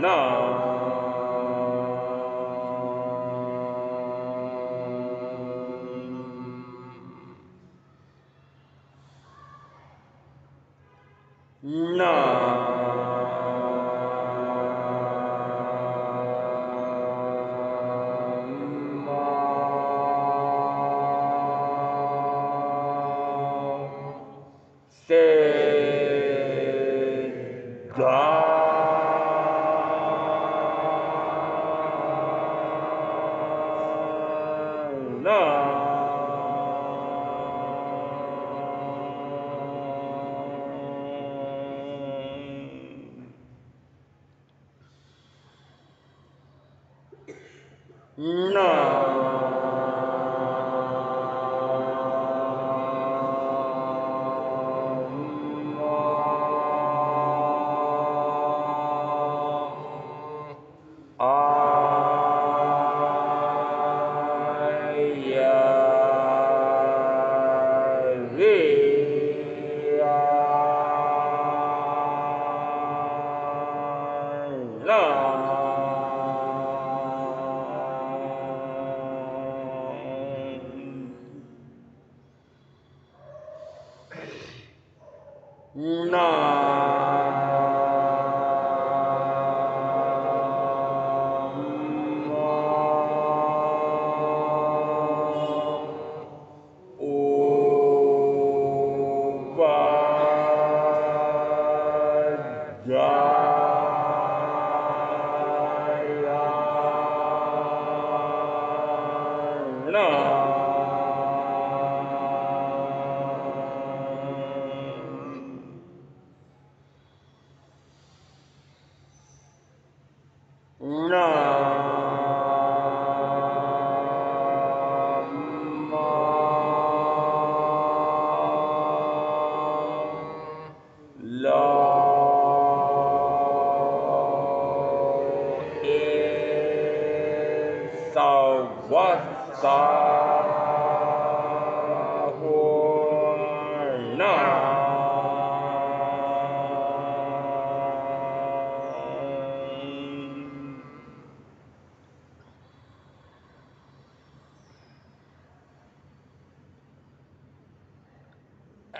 na na se ga na na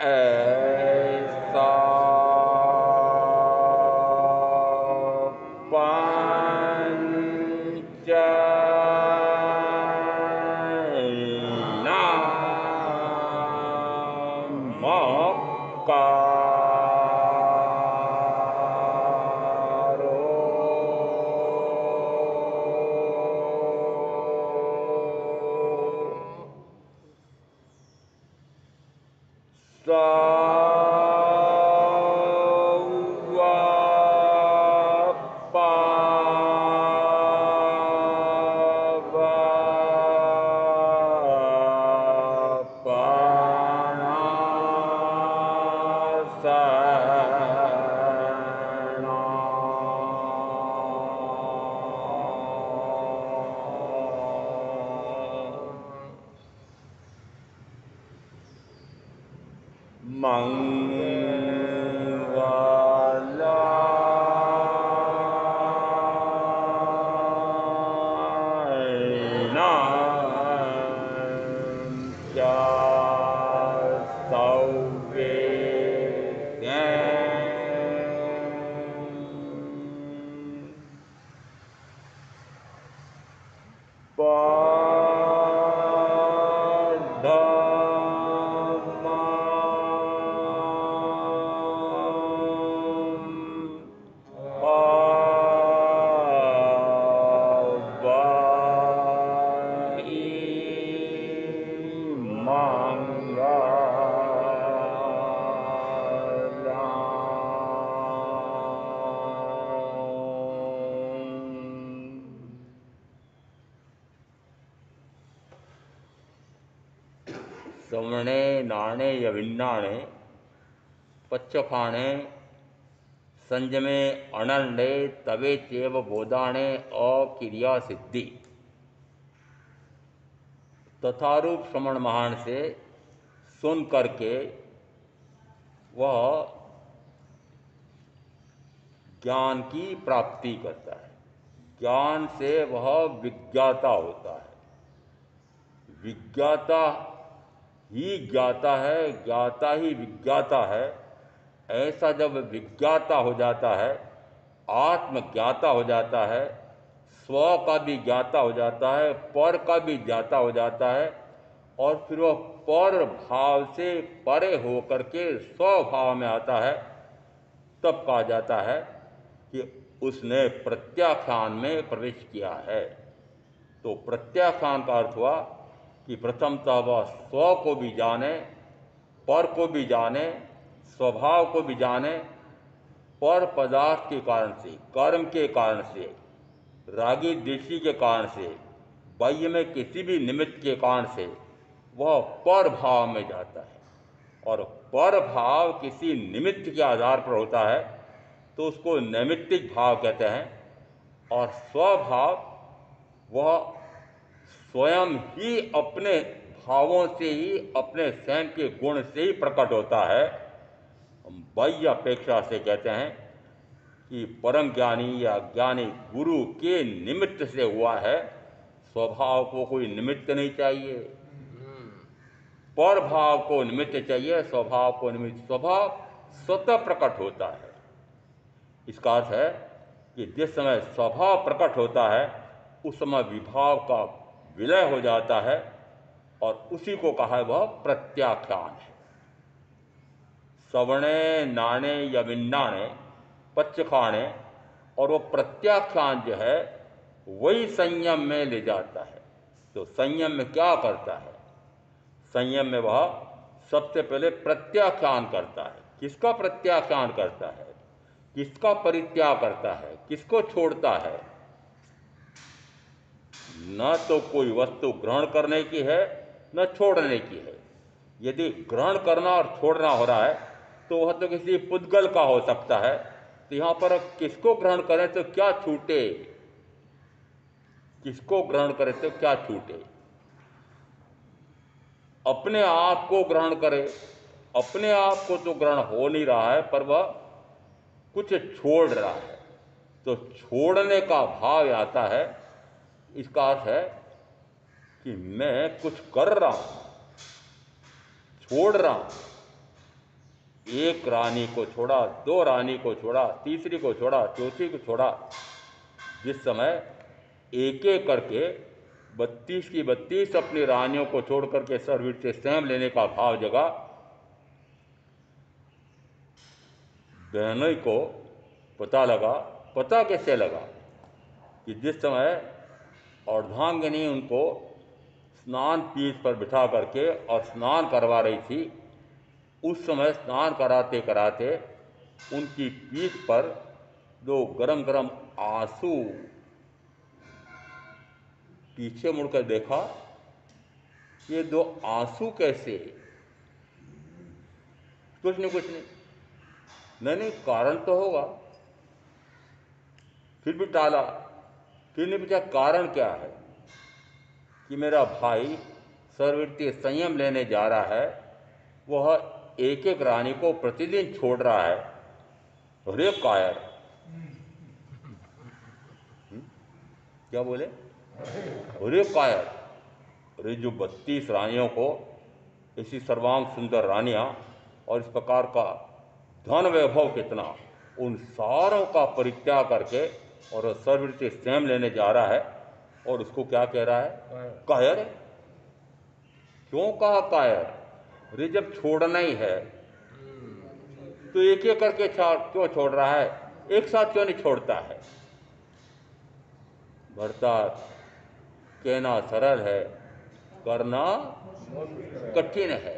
ऐसा पंच सवणे नाणे यविन्नाणे पच्चखाणे संजमे अनंडे तवे चेव बोधाणे अक्रिया सिद्धि। तथारूप श्रवण महान से सुन करके वह ज्ञान की प्राप्ति करता है। ज्ञान से वह विज्ञाता होता है। विज्ञाता ही ज्ञाता है, ज्ञाता ही विज्ञाता है। ऐसा जब विज्ञाता हो जाता है, आत्मज्ञाता हो जाता है, स्व का भी ज्ञाता हो जाता है, पर का भी ज्ञाता हो जाता है, और फिर वह पर भाव से परे होकर के स्वभाव में आता है, तब कहा जाता है कि उसने प्रत्याख्यान में प्रवेश किया है। तो प्रत्याख्यान का अर्थ हुआ कि प्रथमतः वह स्व को भी जाने, पर को भी जाने, स्वभाव को भी जाने, पर पदार्थ के कारण से, कर्म के कारण से, रागी दृष्टि के कारण से, बाह्य में किसी भी निमित्त के कारण से वह पर भाव में जाता है। और पर भाव किसी निमित्त के आधार पर होता है तो उसको नैमित्तिक भाव कहते हैं। और स्वभाव वह स्वयं ही अपने भावों से ही, अपने स्वयं के गुण से ही प्रकट होता है। हम बाह्य अपेक्षा से कहते हैं कि परम ज्ञानी या ज्ञानी गुरु के निमित्त से हुआ है। स्वभाव को कोई निमित्त नहीं चाहिए, पर भाव को निमित्त चाहिए, स्वभाव को निमित्त। स्वभाव स्वतः प्रकट होता है। इसका अर्थ है कि जिस समय स्वभाव प्रकट होता है उस समय विभाव का विलय हो जाता है, और उसी को कहा है वह प्रत्याख्यान है। सवणे नाणे या विन्नाणे पच्चखाणे, और वो प्रत्याख्यान जो है वही संयम में ले जाता है। तो संयम में क्या करता है? संयम में वह सबसे पहले प्रत्याख्यान करता है। किसका प्रत्याख्यान करता है? किसका परित्याग करता है? किसको छोड़ता है? न तो कोई वस्तु ग्रहण करने की है, न छोड़ने की है। यदि ग्रहण करना और छोड़ना हो रहा है तो वह तो किसी पुद्गल का हो सकता है। तो यहाँ पर किसको ग्रहण करें तो क्या छूटे? किसको ग्रहण करें तो क्या छूटे? अपने आप को ग्रहण करे। अपने आप को तो ग्रहण हो नहीं रहा है, पर वह कुछ छोड़ रहा है। तो छोड़ने का भाव आता है। इसका अर्थ है कि मैं कुछ कर रहा हूं, छोड़ रहा हूं। एक रानी को छोड़ा, दो रानी को छोड़ा, तीसरी को छोड़ा, चौथी को छोड़ा। जिस समय एक एक करके 32 की 32 अपनी रानियों को छोड़ करके सरवीर से स्वयं लेने का भाव जगा, बहनों को पता लगा। पता कैसे लगा? कि जिस समय अर्धांगिनी उनको स्नान पीठ पर बिठा करके और स्नान करवा रही थी, उस समय स्नान कराते कराते उनकी पीठ पर दो गरम गरम आंसू। पीछे मुड़कर देखा, ये दो आंसू कैसे? कुछ नहीं, कुछ नहीं। नहीं नहीं, कारण तो होगा। फिर भी टाला। फिर नहीं पूछा कारण क्या है? कि मेरा भाई सर्ववृत्तीय संयम लेने जा रहा है, वह एक एक रानी को प्रतिदिन छोड़ रहा है। अरे कायर! क्या बोले? अरे कायर! अरे जो 32 रानियों को, ऐसी सर्वांग सुंदर रानियां, और इस प्रकार का धन वैभव कितना, उन सारों का परित्याग करके और सर्ववृत्ति स्वयं लेने जा रहा है, और उसको क्या कह रहा है? कायर। क्यों कहा कायर? अरे जब छोड़ना ही है तो एक एक करके क्यों छोड़ रहा है? एक साथ क्यों नहीं छोड़ता है? भरतार, कहना सरल है, करना कठिन है।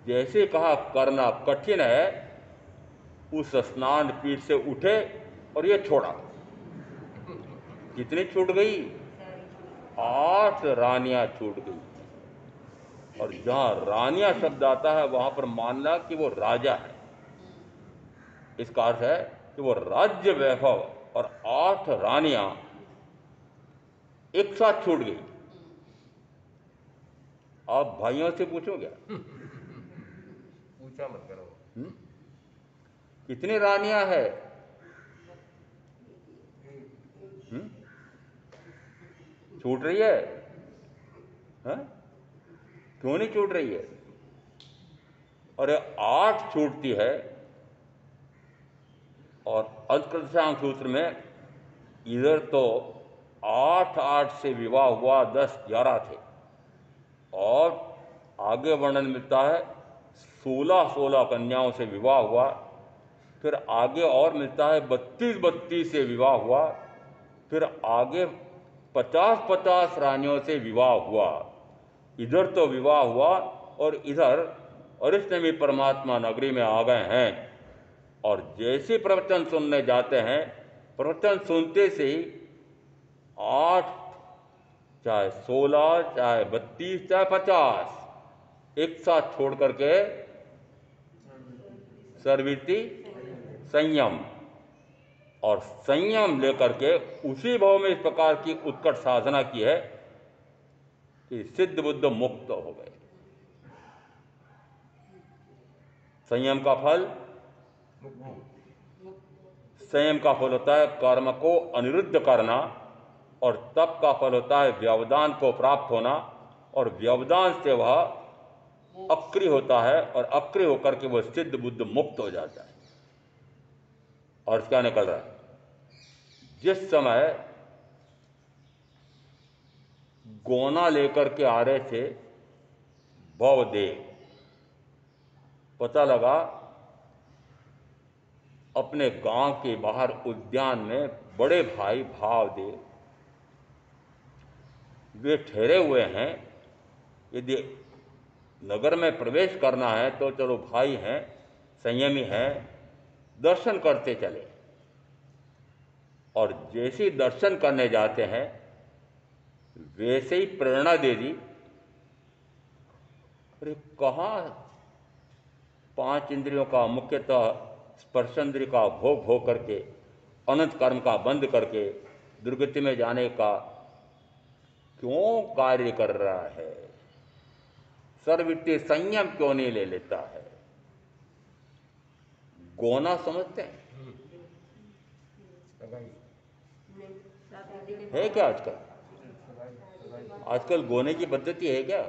जैसे कहा करना कठिन है, उस स्नान पीठ से उठे और ये छोड़ा। कितनी छूट गई? 8 रानियां छूट गई। और जहां रानियां शब्द आता है वहां पर मानना कि वो राजा है। इसका अर्थ है कि वो राज्य वैभव और 8 रानियां एक साथ छूट गई। आप भाइयों से पूछो क्या? पूछा मत करो। कितनी रानियां है? छूट रही है? हाँ? क्यों नहीं छूट रही है? अरे 8 छूटती है, और अल्पकृतशांक सूत्र में इधर तो 8 से विवाह हुआ, 10-11 थे, और आगे वर्णन मिलता है 16 कन्याओं से विवाह हुआ, फिर आगे और मिलता है 32 से विवाह हुआ, फिर आगे 50 रानियों से विवाह हुआ। इधर तो विवाह हुआ, और इधर अरिष्टनेमी परमात्मा नगरी में आ गए हैं, और जैसे प्रवचन सुनने जाते हैं, प्रवचन सुनते से ही 8, चाहे 16, चाहे 32, चाहे 50 एक साथ छोड़ करके सर्ववृत्ति संयम, और संयम लेकर के उसी भाव में इस प्रकार की उत्कट साधना की है कि सिद्ध बुद्ध मुक्त हो गए। संयम का फल, संयम का फल होता है कर्म को अनिरुद्ध करना, और तप का फल होता है व्यवधान को प्राप्त होना, और व्यवधान से वह अक्रिय होता है, और अक्रिय होकर के वह सिद्ध बुद्ध मुक्त हो जाता है। और क्या निकल रहा है? जिस समय गोना लेकर के आ रहे थे भवदेव, पता लगा अपने गांव के बाहर उद्यान में बड़े भाई भावदेव वे ठहरे हुए हैं, यदि नगर में प्रवेश करना है तो चलो भाई हैं, संयमी हैं, दर्शन करते चले। और जैसे ही दर्शन करने जाते हैं वैसे ही प्रेरणा दे दी, अरे कहाँ 5 इंद्रियों का मुख्यतः स्पर्शेंद्रिय का भोग भोग करके, अनंत कर्म का बंद करके दुर्गति में जाने का क्यों कार्य कर रहा है? सर्ववृत्ति संयम क्यों नहीं ले लेता है? गोना समझते हैं? है क्या आजकल? आजकल गोने की पद्धति है क्या?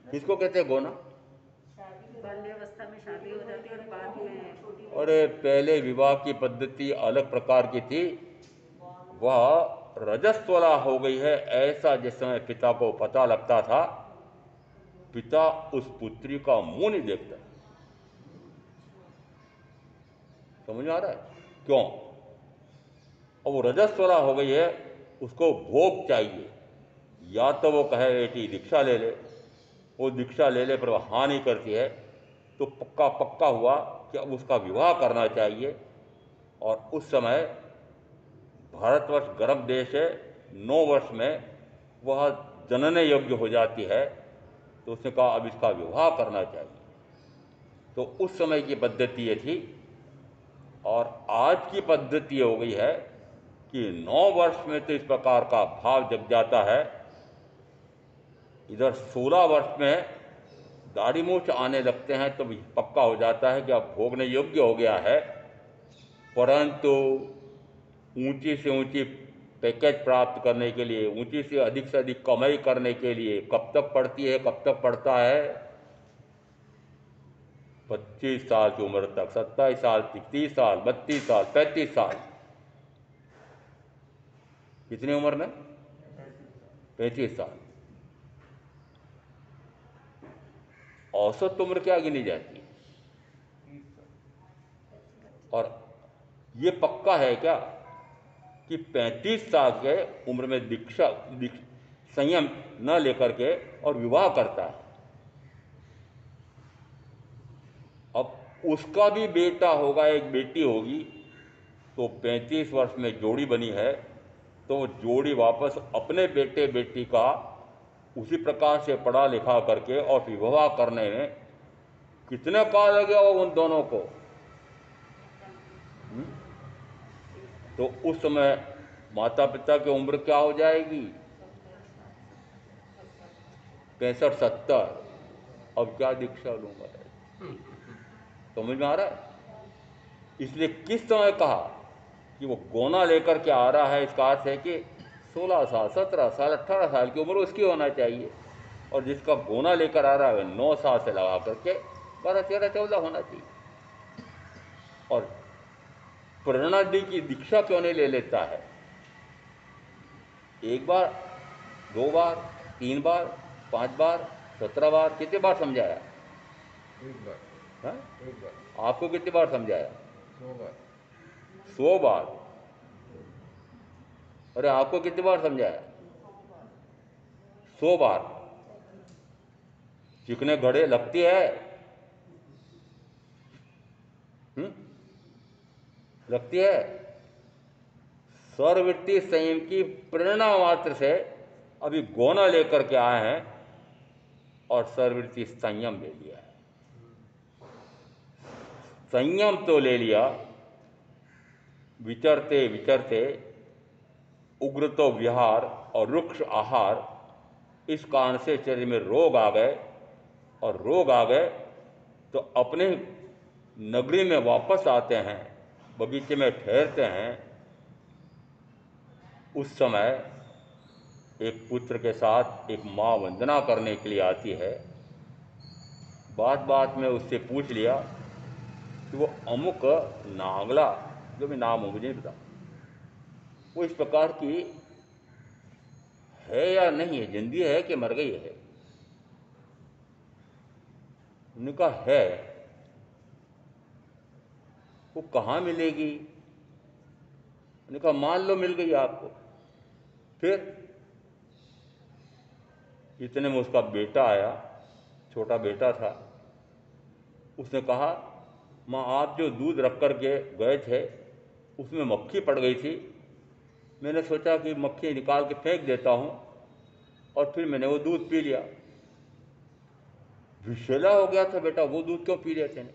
किसको कहते हैं गोना? बाल्यावस्था में शादी हो जाती है और बाद में। अरे पहले विवाह की पद्धति अलग प्रकार की थी, वह रजस्वला हो गई है। ऐसा जिस समय पिता को पता लगता था, पिता उस पुत्री का मुंह नहीं देखता। समझ में आ रहा है क्यों? और वो रजस्वला हो गई है, उसको भोग चाहिए। या तो वो कहे बेटी दीक्षा ले ले, वो दीक्षा ले ले पर वह हाँ नहीं करती है, तो पक्का पक्का हुआ कि अब उसका विवाह करना चाहिए। और उस समय भारतवर्ष गर्भ देश है, 9 वर्ष में वह जनने योग्य हो जाती है, तो उसने कहा अब इसका विवाह करना चाहिए। तो उस समय की पद्धति ये थी। और आज की पद्धति हो गई है कि 9 वर्ष में तो इस प्रकार का भाव जग जाता है, इधर 16 वर्ष में दाढ़ी मूछ आने लगते हैं, तो पक्का हो जाता है कि अब भोगने योग्य हो गया है। परंतु ऊंची से ऊंची पैकेज प्राप्त करने के लिए, ऊंची से अधिक कमाई करने के लिए कब तक पढ़ती है, कब तक पढ़ता है? 25 साल की उम्र तक, 27 साल, 30 साल, 32 साल, 35 साल। कितनी उम्र में? 35 साल। औसत उम्र क्या गिनी जाती है? और ये पक्का है क्या कि 35 साल के उम्र में संयम न लेकर के और विवाह करता है? अब उसका भी बेटा होगा, एक बेटी होगी, तो 35 वर्ष में जोड़ी बनी है, तो जोड़ी वापस अपने बेटे बेटी का उसी प्रकार से पढ़ा लिखा करके और विवाह करने में कितने काल लगेगा उन दोनों को? तो उस समय माता पिता की उम्र क्या हो जाएगी? 65-70। अब क्या दीक्षा लूंगा? समझ में आ रहा है? इसलिए किस समय कहा कि वो गोना लेकर के आ रहा है, इसका अर्थ है कि 16 साल, 17 साल, 18 साल की उम्र उसकी होना चाहिए, और जिसका गोना लेकर आ रहा है 9 साल से लगा करके 12, 13, 14 होना चाहिए। और प्रेरणा दी की दीक्षा क्यों नहीं ले लेता है? एक बार, 2 बार, 3 बार, 5 बार, 17 बार, कितने बार समझाया? एक बार। हाँ? एक बार। आपको कितनी बार समझाया? 100 बार। 100 बार। अरे आपको कितनी बार समझाया? 100 बार। चिकने घड़े लगती है? लगती है? स्वरवृत्ति संयम की प्रेरणा मात्र से अभी गोना लेकर के आए हैं और स्वरवृत्ति संयम ले लिया है। संयम तो ले लिया, विचरते विचरते उग्र तो विहार और रुक्ष आहार, इस कारण से शरीर में रोग आ गए, और रोग आ गए तो अपने नगरी में वापस आते हैं, बगीचे में ठहरते हैं। उस समय एक पुत्र के साथ एक माँ वंदना करने के लिए आती है। बात बात में उससे पूछ लिया कि वो अमुक नागला, जो भी नाम हो मुझे नहीं पता, वो इस प्रकार की है या नहीं है, जिंदी है कि मर गई है? उन्होंने कहा है। वो कहाँ मिलेगी? उन्होंने कहा मान लो मिल गई आपको। फिर इतने में उसका बेटा आया, छोटा बेटा था। उसने कहा माँ आप जो दूध रख कर के गए थे उसमें मक्खी पड़ गई थी, मैंने सोचा कि मक्खी निकाल के फेंक देता हूँ, और फिर मैंने वो दूध पी लिया। विषैला हो गया था बेटा, वो दूध क्यों पी लेते हैं?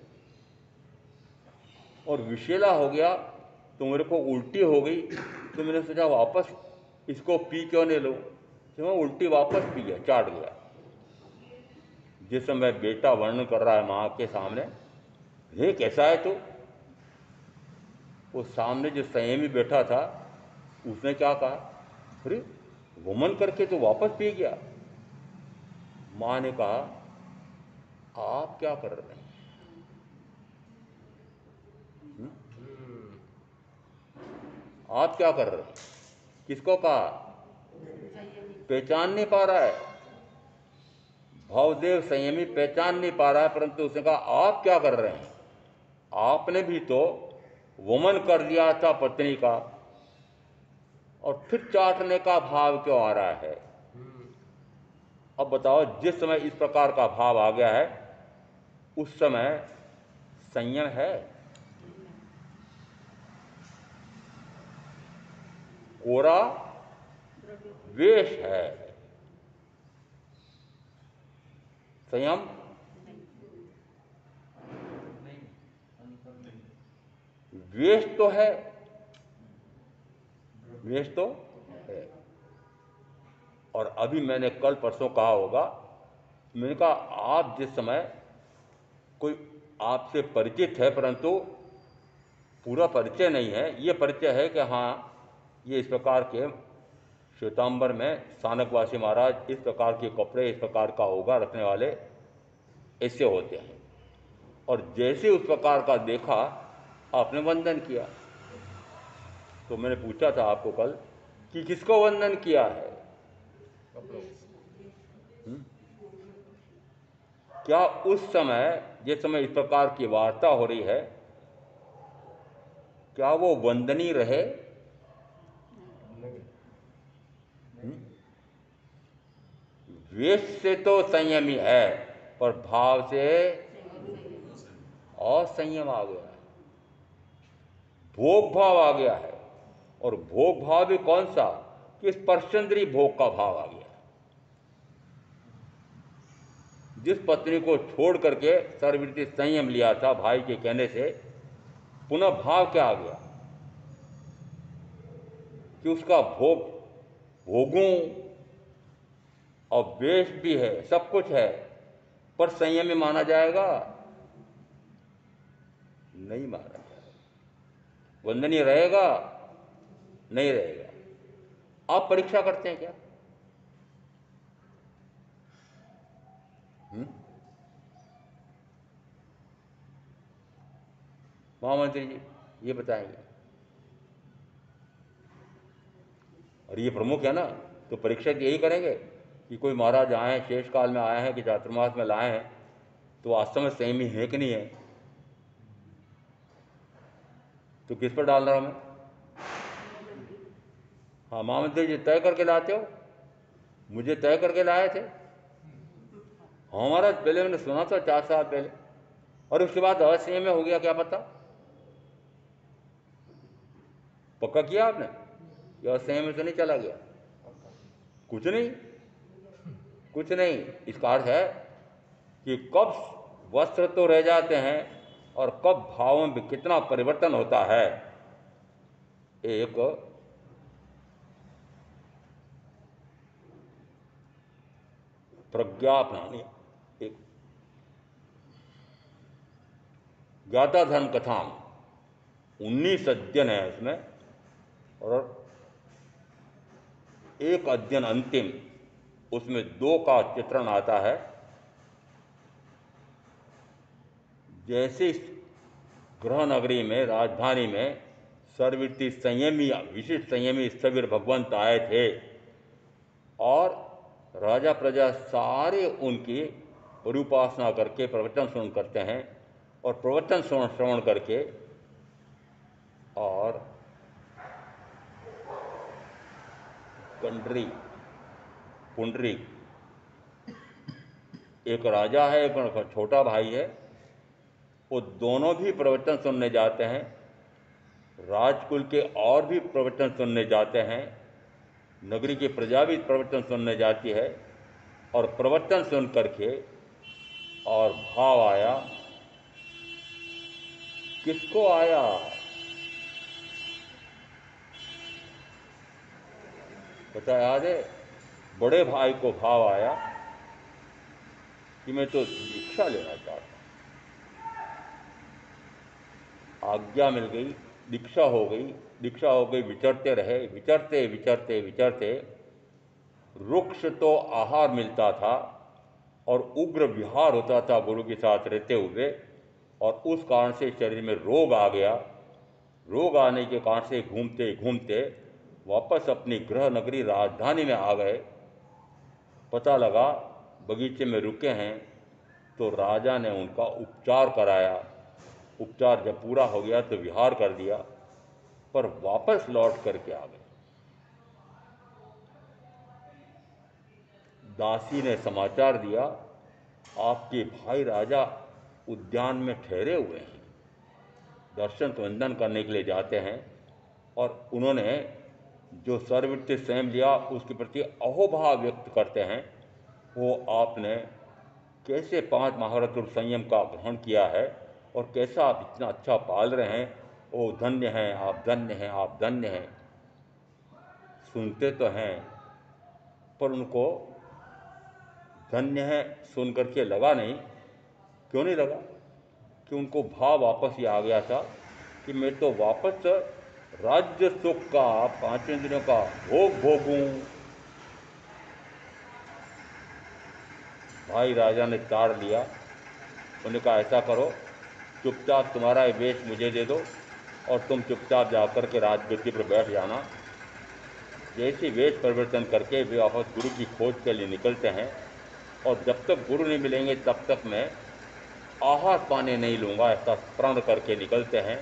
और विषैला हो गया तो मेरे को उल्टी हो गई, तो मैंने सोचा वापस इसको पी क्यों नहीं लूँ, तो मैं उल्टी वापस पी गया, चाट गया। जिस समय बेटा वर्णन कर रहा है माँ के सामने, ये कैसा है तू? वो सामने जो संयमी बैठा था उसने क्या कहा, अरे वमन करके तो वापस पी गया। माँ ने कहा आप क्या कर रहे हैं? आप क्या कर रहे हैं? किसको कहा? पहचान नहीं पा रहा है भावदेव संयमी, पहचान नहीं पा रहा है, परंतु उसने कहा आप क्या कर रहे हैं? आपने भी तो वमन कर दिया था पत्नी का, और फिर चाटने का भाव क्यों आ रहा है? अब बताओ, जिस समय इस प्रकार का भाव आ गया है उस समय संयम है? कोरा वेश है। संयम वेश तो है, वेश तो है। और अभी मैंने कल परसों कहा होगा, मैंने कहा आप जिस समय कोई आपसे परिचित है, परंतु पूरा परिचय नहीं है, ये परिचय है कि हाँ ये इस प्रकार के श्वेतांबर में सानकवासी महाराज इस प्रकार के कपड़े, इस प्रकार का होगा रखने वाले ऐसे होते हैं, और जैसे उस प्रकार का देखा आपने वंदन किया। तो मैंने पूछा था आपको कल कि किसको वंदन किया है? क्या उस समय जिस समय इस प्रकार की वार्ता हो रही है, क्या वो वंदनीय रहे? वेश से तो संयमी है, पर भाव से और संयम आ गया है, भोग भाव आ गया है। और भोग भाव भी कौन सा? कि स्पर्शेंद्रीय भोग का भाव आ गया। जिस पत्नी को छोड़ करके सर्ववृत्ति संयम लिया था भाई के कहने से, पुनः भाव क्या आ गया कि उसका भोग भोगूं, और वेश भी है, सब कुछ है, पर संयम में माना जाएगा? नहीं माना जाएगा। वंदनीय रहेगा? नहीं रहेगा। आप परीक्षा करते हैं क्या? महामंत्री जी ये बताएंगे। और ये प्रमुख है ना, तो परीक्षक यही करेंगे कि कोई महाराज आए हैं, शेष काल में आए हैं कि चातुर्मास में लाए हैं, तो वास्तव में संयमी है कि नहीं है, तो किस पर डाल रहा हूं मैं? हाँ महामंत्री जी तय करके लाते हो, मुझे तय करके लाए थे। हाँ महाराज, पहले मैंने सुना था 4 साल पहले, और उसके बाद असंयम में हो गया, क्या पता। पक्का किया आपने? या असंयम में तो नहीं चला गया? कुछ नहीं, कुछ नहीं। इसका अर्थ है कि कब वस्त्र तो रह जाते हैं और कब भावों में कितना परिवर्तन होता है, एक प्रज्ञा अपनानी। एक गाथा धर्म कथा 19 अध्ययन है इसमें, और एक अध्ययन अंतिम, उसमें 2 का चित्रण आता है। जैसे इस गृह नगरी में, राजधानी में सर्ववृत्ति संयमी, विशिष्ट संयमी स्थविर भगवंत आए थे, और राजा प्रजा सारे उनकी परुपासना करके प्रवचन श्रवण करते हैं, और प्रवचन श्रवण करके और पुंडरी एक राजा है, एक छोटा भाई है, वो दोनों भी प्रवचन सुनने जाते हैं। राजकुल के और भी प्रवचन सुनने जाते हैं, नगरी की प्रजा भी प्रवचन सुनने जाती है, और प्रवचन सुन करके और भाव आया। किसको आया? पता याद है? बड़े भाई को भाव आया कि मैं तो दीक्षा लेना चाहता हूं। आज्ञा मिल गई, दीक्षा हो गई, दीक्षा हो गई। विचरते रहे, विचरते विचरते विचरते रुक्ष तो आहार मिलता था और उग्र विहार होता था गुरु के साथ रहते हुए, और उस कारण से शरीर में रोग आ गया। रोग आने के कारण से घूमते घूमते वापस अपनी गृह नगरी राजधानी में आ गए। पता लगा बगीचे में रुके हैं, तो राजा ने उनका उपचार कराया। उपचार जब पूरा हो गया तो विहार कर दिया, पर वापस लौट करके आ गए। दासी ने समाचार दिया, आपके भाई राजा उद्यान में ठहरे हुए हैं, दर्शन वंदन करने के लिए जाते हैं, और उन्होंने जो सर्ववृत्ति संयम लिया उसके प्रति अहोभाव व्यक्त करते हैं। वो आपने कैसे 5 महारत्न संयम का ग्रहण किया है, और कैसा आप इतना अच्छा पाल रहे हैं, ओ धन्य हैं आप, धन्य हैं आप, धन्य हैं। सुनते तो हैं, पर उनको धन्य है सुन करके लगा नहीं। क्यों नहीं लगा? कि उनको भाव वापस ये आ गया था कि मैं तो वापस राज्य सुख का, 5 इंद्रियों का भोग भोगूं। भाई राजा ने ताड़ लिया। उन्होंने कहा ऐसा करो, चुपचाप तुम्हारा ये वेश मुझे दे दो, और तुम चुपचाप जाकर के राजगद्दी पर बैठ जाना। जैसे वेश परिवर्तन करके वे वापस गुरु की खोज के लिए निकलते हैं, और जब तक गुरु नहीं मिलेंगे तब तक मैं आहार पाने नहीं लूँगा, ऐसा प्रण करके निकलते हैं।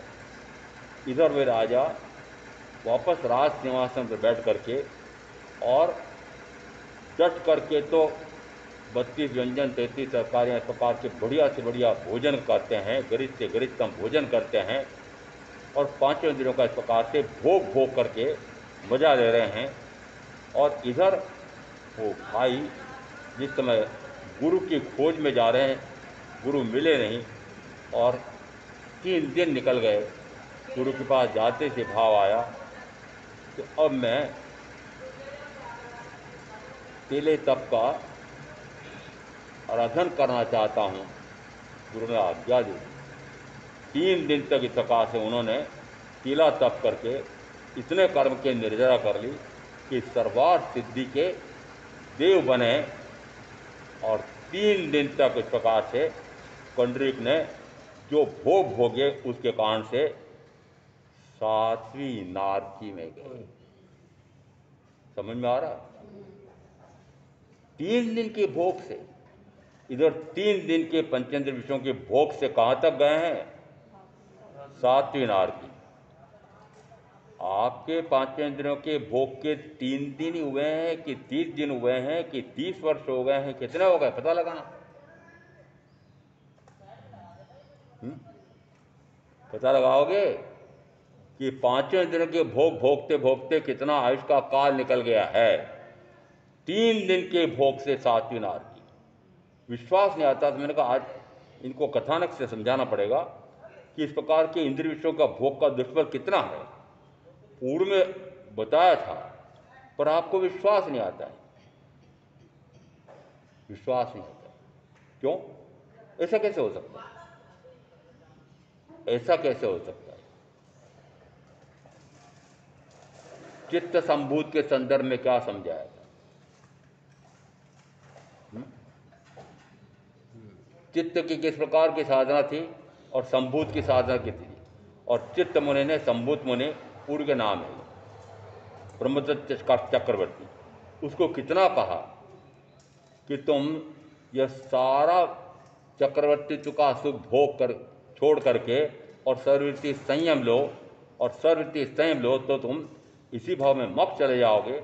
इधर वे राजा वापस राज सिंहासन पर बैठ करके, और डट करके तो 32 व्यंजन, 33 तरकारियाँ, इस प्रकार के बढ़िया से बढ़िया भोजन करते हैं, गरिष्ठ से गरिष्ठतम भोजन करते हैं, और 5 इंद्रियों का इस प्रकार से भोग भोग करके मजा ले रहे हैं। और इधर वो भाई जिस समय गुरु की खोज में जा रहे हैं, गुरु मिले नहीं, और 3 दिन निकल गए। गुरु के पास जाते से भाव आया कि अब मैं तिले तप का आराधन करना चाहता हूँ। गुरु ने आज्ञा दी। 3 दिन तक इस प्रकार से उन्होंने तिला तप करके इतने कर्म की निर्जरा कर ली कि सर्वार्थ सिद्धि के देव बने और 3 दिन तक इस प्रकार से कंडरीक ने जो भोग भोगे उसके कारण से 7वीं नारकी में गए। समझ में आ रहा है? 3 दिन के भोग से, इधर 3 दिन के पंचेंद्र विषयों के भोग से कहाँ तक गए हैं? 7वीं नारकी। आपके पांचेंद्रियों के भोग के 3 दिन ही हुए हैं कि 30 दिन हुए हैं कि 30 वर्ष हो गए हैं, कितने हो गए पता लगाना। पता लगाओगे कि पांचों इंद्रियों के भोग भोगते भोगते कितना आयुष का काल निकल गया है। 3 दिन के भोग से 7वीं नारकी। विश्वास नहीं आता तो मैंने कहा आज इनको कथानक से समझाना पड़ेगा कि इस प्रकार के इंद्रिय विषयों का भोग का दुष्फल कितना है। पूर्व में बताया था पर आपको विश्वास नहीं आता है, विश्वास नहीं आता। क्यों? ऐसा कैसे हो सकता है? ऐसा कैसे हो सकता है? चित्त संभूत के संदर्भ में क्या समझाया था? चित्त की किस प्रकार की साधना थी और संभूत की साधना की थी। और चित्त मुनि ने, संभूत मुनि पूर्व के नाम है ब्रह्मदत्त चक्रवर्ती, उसको कितना कहा कि तुम यह सारा चक्रवर्तित्व का सुख भोग कर छोड़ करके और सर्ववृत्ति संयम लो, और सर्ववृत्ति संयम लो तो तुम इसी भाव में मोक्ष चले जाओगे।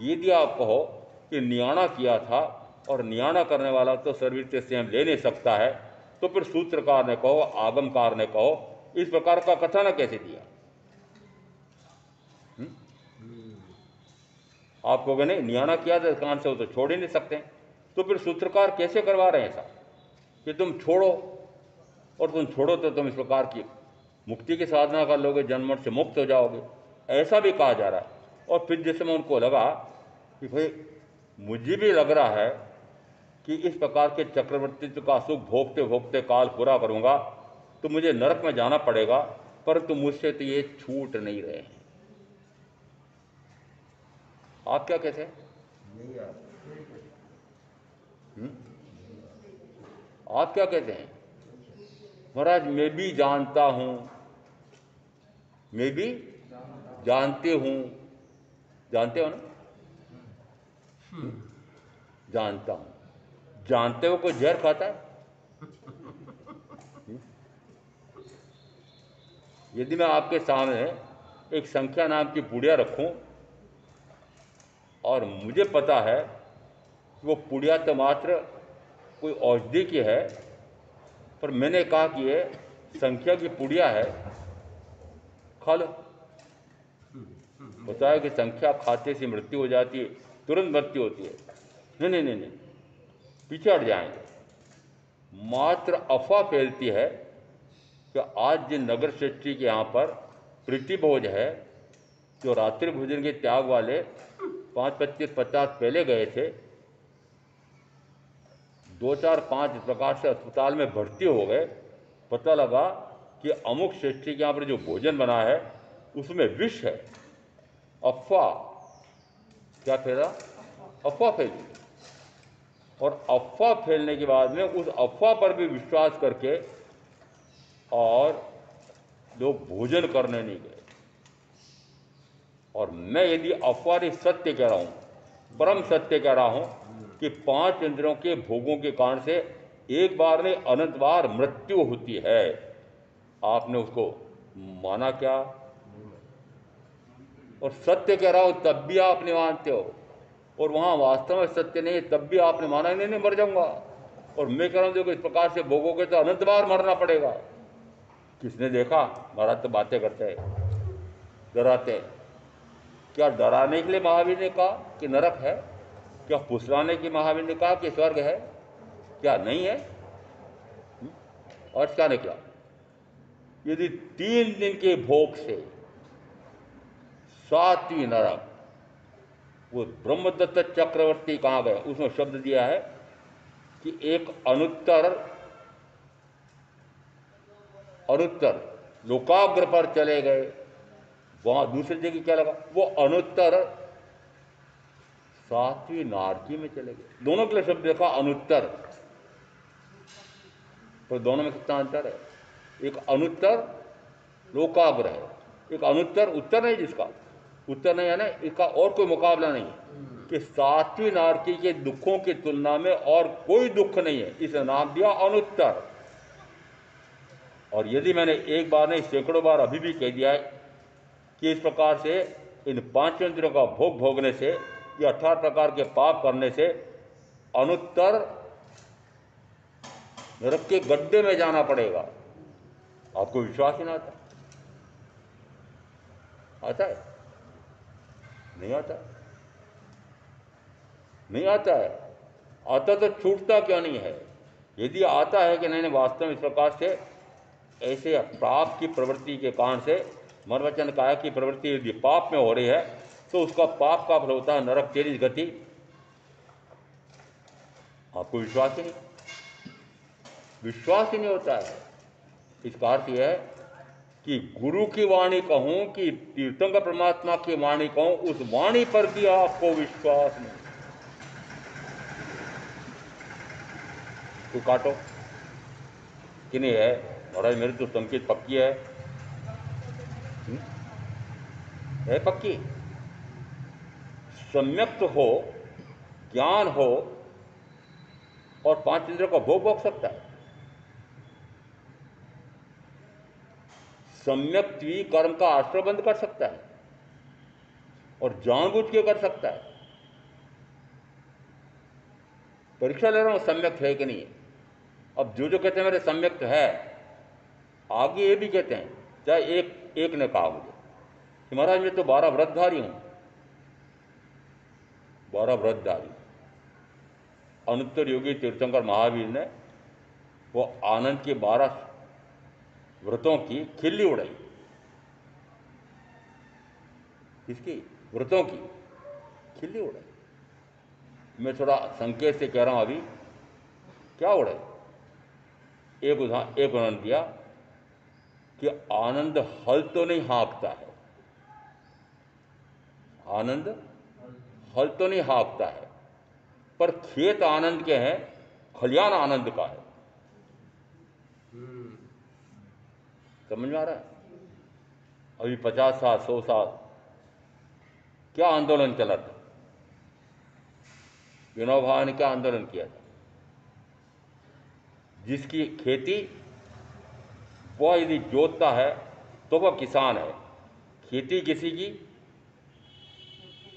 यदि आप कहो कि नियाणा किया था और नियाणा करने वाला तो सर्ववृत्ति संयम ले नहीं सकता है, तो फिर सूत्रकार ने कहो, आगमकार ने कहो, इस प्रकार का कथन कैसे दिया? आप कहोगे नहीं नियाणा किया था कान से, वो तो छोड़ ही नहीं सकते, तो फिर सूत्रकार कैसे करवा रहे हैं ऐसा कि तुम छोड़ो, और तुम छोड़ो तो तुम इस प्रकार की मुक्ति की साधना कर लोगे, जन्म से मुक्त हो जाओगे, ऐसा भी कहा जा रहा है। और फिर जिस समय उनको लगा कि भाई मुझे भी लग रहा है कि इस प्रकार के चक्रवर्तित्व का सुख भोगते भोगते काल पूरा करूंगा तो मुझे नरक में जाना पड़ेगा, परंतु मुझसे तो ये छूट नहीं रहे हैं। आप क्या कहते हैं? आप क्या कहते हैं? महाराज मैं भी जानता हूं, मैं भी जानते हूं, जानते हो ना? जानता हूं, जानते हो कोई जहर खाता है? यदि मैं आपके सामने एक संख्या नाम की पुड़िया रखूं और मुझे पता है कि वो पुड़िया तो मात्र कोई औषधि की है, पर मैंने कहा कि ये संख्या की पुड़िया है, खा लो। बताया कि संख्या खाते से मृत्यु हो जाती है, तुरंत मृत्यु होती है। नहीं नहीं नहीं नहीं, पीछे हट जाएंगे। मात्र अफवाह फैलती है कि आज जिन नगर श्रेष्ठी के यहाँ पर प्रीति भोज है, जो रात्रि भोजन के त्याग वाले 5-25-50 पहले गए थे, 2-4-5 प्रकार से अस्पताल में भर्ती हो गए, पता लगा कि अमुक श्रेष्ठी के यहाँ पर जो भोजन बना है उसमें विष है। अफवाह क्या फैला? अफवाह फैली, और अफवाह फैलने के बाद में उस अफवाह पर भी विश्वास करके और लोग भोजन करने नहीं गए। और मैं यदि अफवाह नहीं सत्य कह रहा हूं, परम सत्य कह रहा हूं कि 5 इंद्रियों के भोगों के कारण से एक बार नहीं अनंत बार मृत्यु होती है। आपने उसको माना क्या? और सत्य कह रहा हूं तब भी आप नहीं मानते हो, और वहां वास्तव में सत्य नहीं है तब भी आपने माना नहीं, मर जाऊंगा। और मैं कह रहा हूं देखो इस प्रकार से भोगोगे तो अनंत बार मरना पड़ेगा। किसने देखा? महाराज तो बातें करते हैं, डराते हैं। क्या डराने के लिए महावीर ने कहा कि नरक है? क्या फुसलाने की महावीर ने कहा कि स्वर्ग है? क्या नहीं है? और क्या निकला? यदि 3 दिन के भोग से 7वीं नरक, वो ब्रह्मदत्त चक्रवर्ती कहाँ गए? उसमें शब्द दिया है कि एक अनुत्तर अनुत्तर लोकाग्र पर चले गए। वहां दूसरी जगह क्या लगा? वो अनुत्तर सातवीं नारकी में चले गए। दोनों के लिए शब्द देखा अनुत्तर, तो दोनों में कितना अंतर है? एक अनुत्तर लोकाग्र है, एक अनुत्तर उत्तर नहीं, जिसका उत्तर नहीं है ना, इसका और कोई मुकाबला नहीं है कि सातवीं नारकी के दुखों की तुलना में और कोई दुख नहीं है, इसे नाम दिया अनुत्तर। और यदि मैंने एक बार नहीं सैकड़ों बार अभी भी कह दिया है कि इस प्रकार से इन पांच इंद्रियों का भोग भोगने से या 18 प्रकार के पाप करने से अनुत्तर नरक के गड्ढे में जाना पड़ेगा, आपको विश्वास ही ना आता? आता है? नहीं आता? नहीं आता है। आता तो छूटता क्यों नहीं है? यदि आता है कि नहीं वास्तव में इस प्रकार से ऐसे पाप की प्रवृत्ति के कारण से मन वचन काया की प्रवृत्ति यदि पाप में हो रही है तो उसका पाप का फल होता है नरक तेरी गति। आपको विश्वास ही नहीं, विश्वास ही नहीं होता है। इसका अर्थ यह है कि गुरु की वाणी कहूं कि तीर्थंकर परमात्मा की वाणी कहूं, उस वाणी पर भी आपको विश्वास नहीं। तो काटो कि नहीं है महाराज, मेरी तो संकेत पक्की है पक्की। सम्यक तो हो, ज्ञान हो और पांच इंद्रियों का भोग भोग सकता है। सम्यक त्वी कर्म का आश्रय बंद कर सकता है और जानबूझ के कर सकता है। परीक्षा ले रहा हूं सम्यक है कि नहीं है। अब जो कहते हैं मेरे सम्यक तो है, आगे ये भी कहते हैं, चाहे एक ने कहा मुझे कि महाराज मैं तो 12 व्रतधारी हूं, 12 व्रतधारी। अनुत्तर योगी तीर्थंकर महावीर ने वो आनंद के 12 व्रतों की खिल्ली उड़ाई। किसकी? व्रतों की खिल्ली उड़ाई। मैं थोड़ा संकेत से कह रहा हूं अभी, क्या उड़ाई? एक उदाहरण दिया कि आनंद हल तो नहीं हाँकता है, आनंद हल तो नहीं हाँकता है, पर खेत आनंद के हैं, खलियान आनंद का है। समझ में आ रहा है? अभी 50 साल 100 साल क्या आंदोलन चला था? विनोबा भावे ने क्या आंदोलन किया था? जिसकी खेती वह यदि जोतता है तो वह किसान है, खेती किसी की,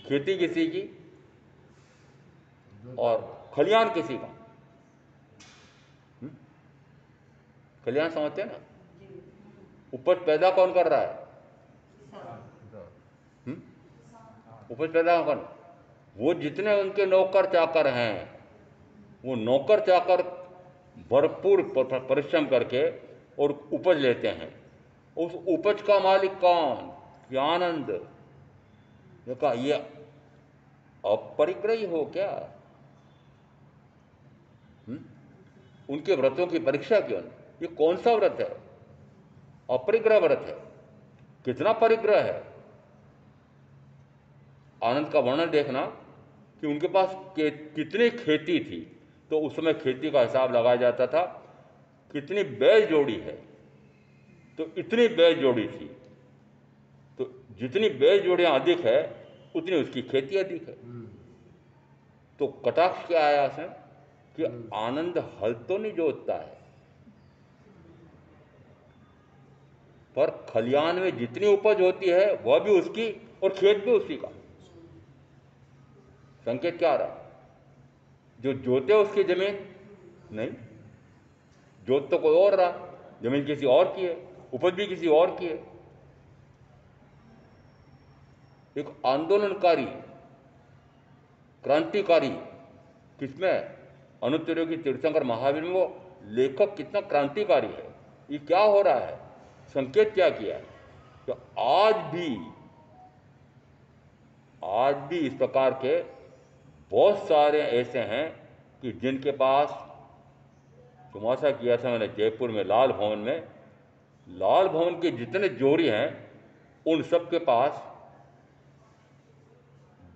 खेती किसी की और खलियान किसी का। खलियान समझते हैं ना? उपज पैदा कौन कर रहा है? उपज पैदा कौन? वो जितने उनके नौकर चाकर हैं, वो नौकर चाकर भरपूर परिश्रम करके और उपज लेते हैं। उस उपज का मालिक कौन? ये आनंद। देखा, ये अपरिग्रही हो क्या? उनके व्रतों की परीक्षा क्यों? ये कौन सा व्रत है? अपरिग्रह व्रत है। कितना परिग्रह है? आनंद का वर्णन देखना कि उनके पास कितनी खेती थी, तो उस समय खेती का हिसाब लगाया जाता था। कितनी बैल जोड़ी है, तो इतनी बैल जोड़ी थी, तो जितनी बैल जोड़ियां अधिक है उतनी उसकी खेती अधिक है। तो कटाक्ष क्या आया है कि आनंद हल तो नहीं जोतता है, पर खलियान में जितनी उपज होती है वह भी उसकी और खेत भी उसी का। संकेत क्या आ रहा? जो जोते उसकी जमीन नहीं, जोत तो कोई और रहा, जमीन किसी और की है, उपज भी किसी और की है। एक आंदोलनकारी क्रांतिकारी किसमें? अनुत्तर योगी तीर्थंकर महावीर में। वो लेखक कितना क्रांतिकारी है। ये क्या हो रहा है? संकेत क्या किया है? तो आज भी इस प्रकार के बहुत सारे ऐसे हैं कि जिनके पास, तमाशा किया था मैंने जयपुर में लाल भवन में, लाल भवन के जितने जोड़ी हैं उन सब के पास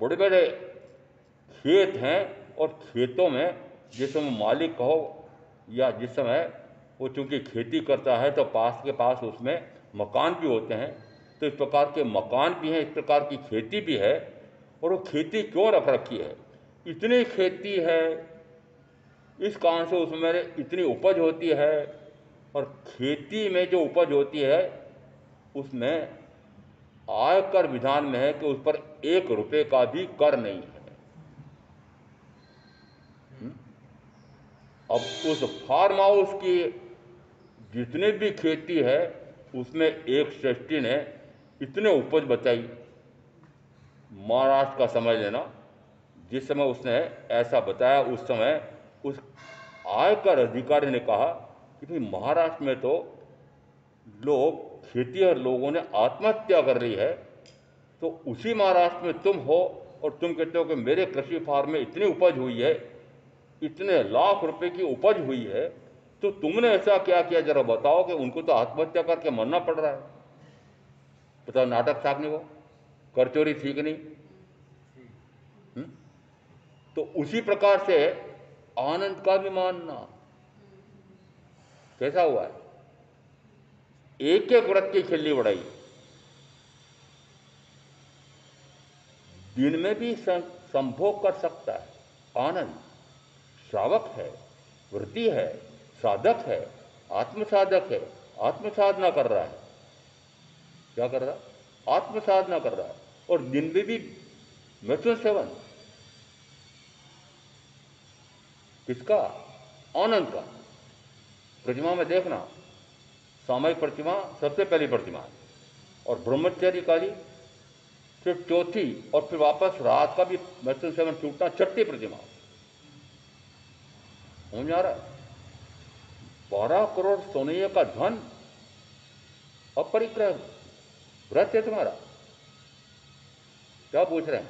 बड़े बड़े खेत हैं और खेतों में जिस समय मालिक कहो या जिस समय वो चूँकि खेती करता है तो पास के पास उसमें मकान भी होते हैं, तो इस प्रकार के मकान भी हैं, इस प्रकार की खेती भी है। और वो खेती क्यों रख रखी है? इतनी खेती है, इस कारण से उसमें इतनी उपज होती है, और खेती में जो उपज होती है उसमें आयकर विधान में है कि उस पर 1 रुपये का भी कर नहीं है। अब उस फार्म हाउस की जितनी भी खेती है उसमें एक श्रेष्ठी ने इतने उपज बताई, महाराष्ट्र का समझ लेना। जिस समय उसने ऐसा बताया उस समय उस आयकर अधिकारी ने कहा कि भाई महाराष्ट्र में तो लोग खेती और लोगों ने आत्महत्या कर रही है, तो उसी महाराष्ट्र में तुम हो और तुम कहते हो कि मेरे कृषि फार्म में इतनी उपज हुई है, इतने लाख रुपए की उपज हुई है, तो तुमने ऐसा क्या किया? जरा बताओ कि उनको तो आत्महत्या करके मरना पड़ रहा है। बताओ, नाटक था कि नहीं? वो कर चोरी थी कि नहीं? तो उसी प्रकार से आनंद का भी मानना कैसा हुआ है? एक एक व्रत की खिल्ली उड़ाई, दिन में भी संभोग कर सकता है। आनंद श्रावक है, वृत्ति है, साधक है, आत्मसाधक है, आत्मसाधना कर रहा है। क्या कर रहा है? आत्मसाधना कर रहा है। और दिन में भी मैथुन सेवन किसका? आनंद का। प्रतिमा में देखना, सामयिक प्रतिमा सबसे पहली प्रतिमा है, और ब्रह्मचर्य काली फिर चौथी, और फिर वापस रात का भी मैथुन सेवन टूटना छठी प्रतिमा। समझ आ रहा है? 12 करोड़ सोने का धन अपरिग्रह व्रत है तुम्हारा। क्या पूछ रहे हैं?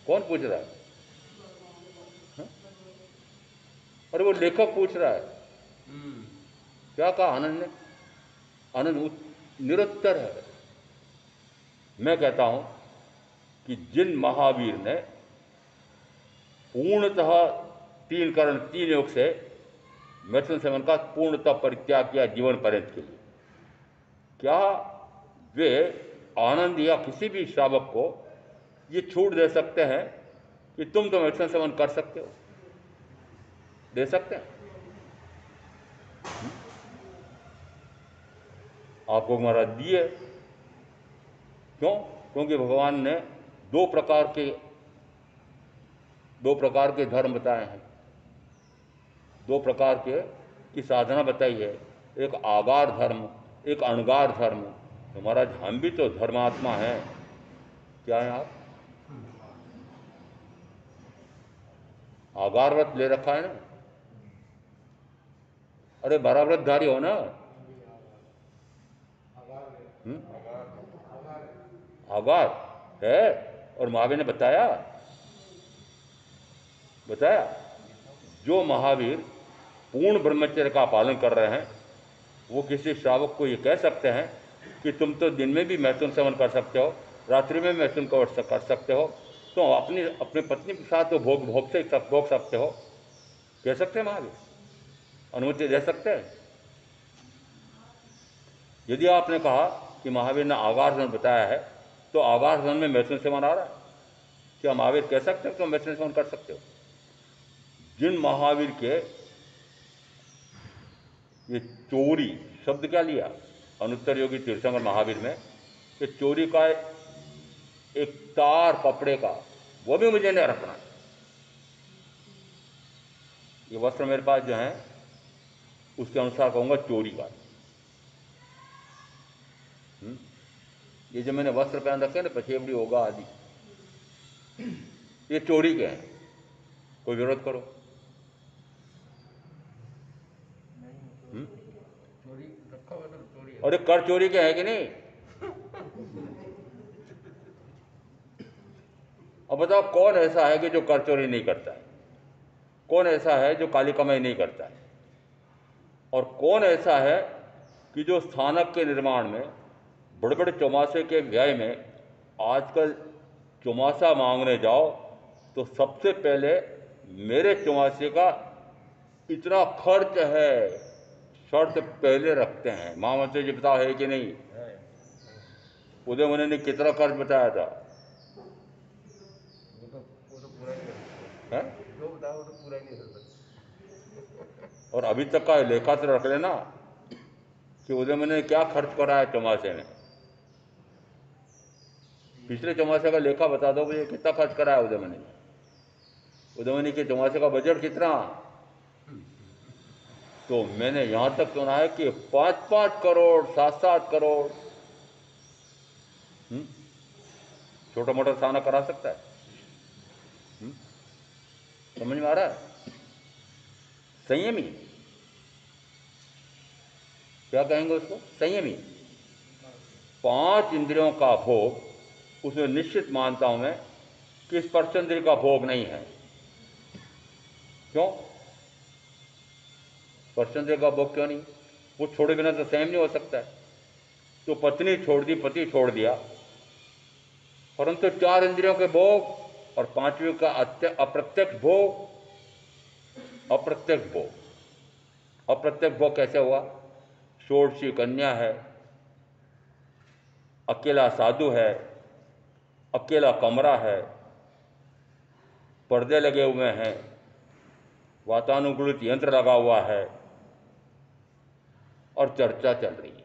कौन पूछ रहा है? हाँ? अरे वो लेखक पूछ रहा है। क्या कहा आनंद ने? आनंद निरुत्तर है। मैं कहता हूं कि जिन महावीर ने पूर्णतः 3 करण 3 योग से मैथुन सेवन का पूर्णतः परित्याग किया जीवन पर्यंत के लिए, क्या वे आनंद या किसी भी श्रावक को ये छूट दे सकते हैं कि तुम तो मैथुन सेवन कर सकते हो? दे सकते हैं? आपको महाराज दिए। क्यों? क्योंकि भगवान ने दो प्रकार के धर्म बताए हैं, 2 प्रकार के की साधना बताई है। एक आगार धर्म, एक अणगार धर्म। तो महाराज हम भी तो धर्मात्मा हैं। क्या है आप? आगार व्रत ले रखा है ना? अरे बड़ा व्रतधारी हो ना? आगार है। और महावीर ने बताया जो महावीर पूर्ण ब्रह्मचर्य का पालन कर रहे हैं वो किसी श्रावक को ये कह सकते हैं कि तुम तो दिन में भी मैथुन सेवन कर सकते हो, रात्रि में मैथुन कर सकते हो, तो अपनी पत्नी के साथ तो भोग सकते हो। कह सकते हैं महावीर? अनुमति दे सकते हैं? यदि आपने कहा कि महावीर ने आगार धर्म बताया है, तो आगार धर्म में मैथुन सेवन आ रहा है, क्या महावीर कह सकते हो तो मैथुन सेवन कर सकते हो? जिन महावीर के ये चोरी शब्द क्या लिया अनुत्तर योगी तीर्थंकर महावीर में, कि चोरी का एक तार कपड़े का वो भी मुझे नहीं रखना। ये वस्त्र मेरे पास जो है उसके अनुसार कहूँगा चोरी का। ये जो मैंने वस्त्र पहन रखे ना, पछेबड़ी होगा आदि, ये चोरी के हैं। कोई विरोध करो? चोरी रखा हुआ तो चोरी है। अरे कर चोरी के है कि नहीं? अब बताओ कौन ऐसा है कि जो कर चोरी नहीं करता है? कौन ऐसा है जो काली कमाई नहीं करता है? और कौन ऐसा है कि जो स्थानक के निर्माण में, बड़े बड़े चौमासे के व्यय में, आजकल चौमासा मांगने जाओ तो सबसे पहले मेरे चौमासे का इतना खर्च है, शर्त पहले रखते हैं। महामंत्री जी बताओ है कि नहीं? है। उदय मुनि ने कितना खर्च बताया था? वो तो पूरा नहीं कर सकते। है? जो बताओ वो तो पूरा ही नहीं कर सकते। और अभी तक का लेखा तो रख लेना कि उदय मुनि ने क्या खर्च करा है चौमासे में। पिछले चौमासे का लेखा बता दो मुझे, कितना खर्च करा है उदय मुनि ने? उदय मुनि के चौमासे का बजट कितना? तो मैंने यहां तक सुना है कि 5-5 करोड़, 7-7 करोड़। छोटा मोटा साना करा सकता है। समझ में आ रहा है? संयमी, क्या कहेंगे उसको? संयमी। 5 इंद्रियों का भोग उसमें निश्चित मानता हूं मैं कि स्पर्शेंद्रिय का भोग नहीं है। क्यों स्पर्शेंद्रिय का भोग क्यों नहीं? वो छोड़े बिना तो संयम नहीं हो सकता है। तो पत्नी छोड़ दी, पति छोड़ दिया, परंतु 4 इंद्रियों के भोग और 5वीं का अप्रत्यक्ष भोग। अप्रत्यक्ष भोग, अप्रत्यक्ष भोग कैसे हुआ? षोडशी कन्या है, अकेला साधु है, अकेला कमरा है, पर्दे लगे हुए हैं, वातानुकूलित यंत्र लगा हुआ है और चर्चा चल रही है,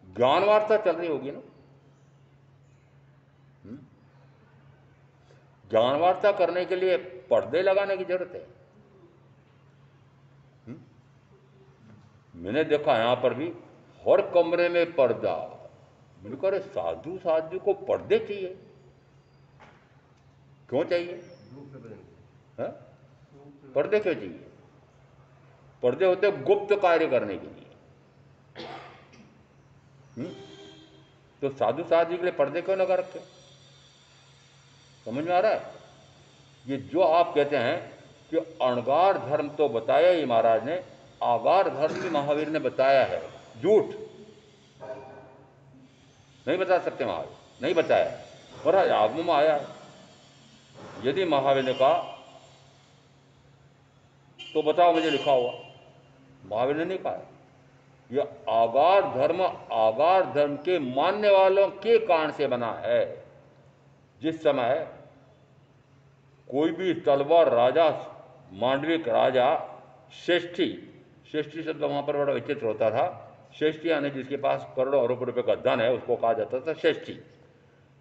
ज्ञान वार्ता चल रही होगी ना। ज्ञान वार्ता करने के लिए पर्दे लगाने की जरूरत है? मैंने देखा यहां पर भी हर कमरे में पर्दा। मैंने कहा अरे साधु साधु को पर्दे चाहिए, क्यों चाहिए? धूप से बदल है? पर्दे क्यों चाहिए? पर्दे होते गुप्त कार्य करने के लिए। तो साधु साधु के लिए पर्दे क्यों लगा रखे? समझ में आ रहा है? ये जो आप कहते हैं कि अणगार धर्म तो बताया ही महाराज ने, आगार धर्म भी महावीर ने बताया है। झूठ नहीं बता सकते महावीर, नहीं बताया, और आगम में आया है। यदि महावीर ने कहा तो बताओ मुझे लिखा हुआ। महावीर ने नहीं कहा। यह आगार धर्म के मानने वालों के कारण से बना है। जिस समय कोई भी तलवार राजा, मांडविक राजा श्रेष्ठी, श्रेष्ठी शब्द वहां पर बड़ा विचित्र होता था। श्रेष्ठी यानी जिसके पास करोड़ों अरब रुपए का धन है उसको कहा जाता था श्रेष्ठी।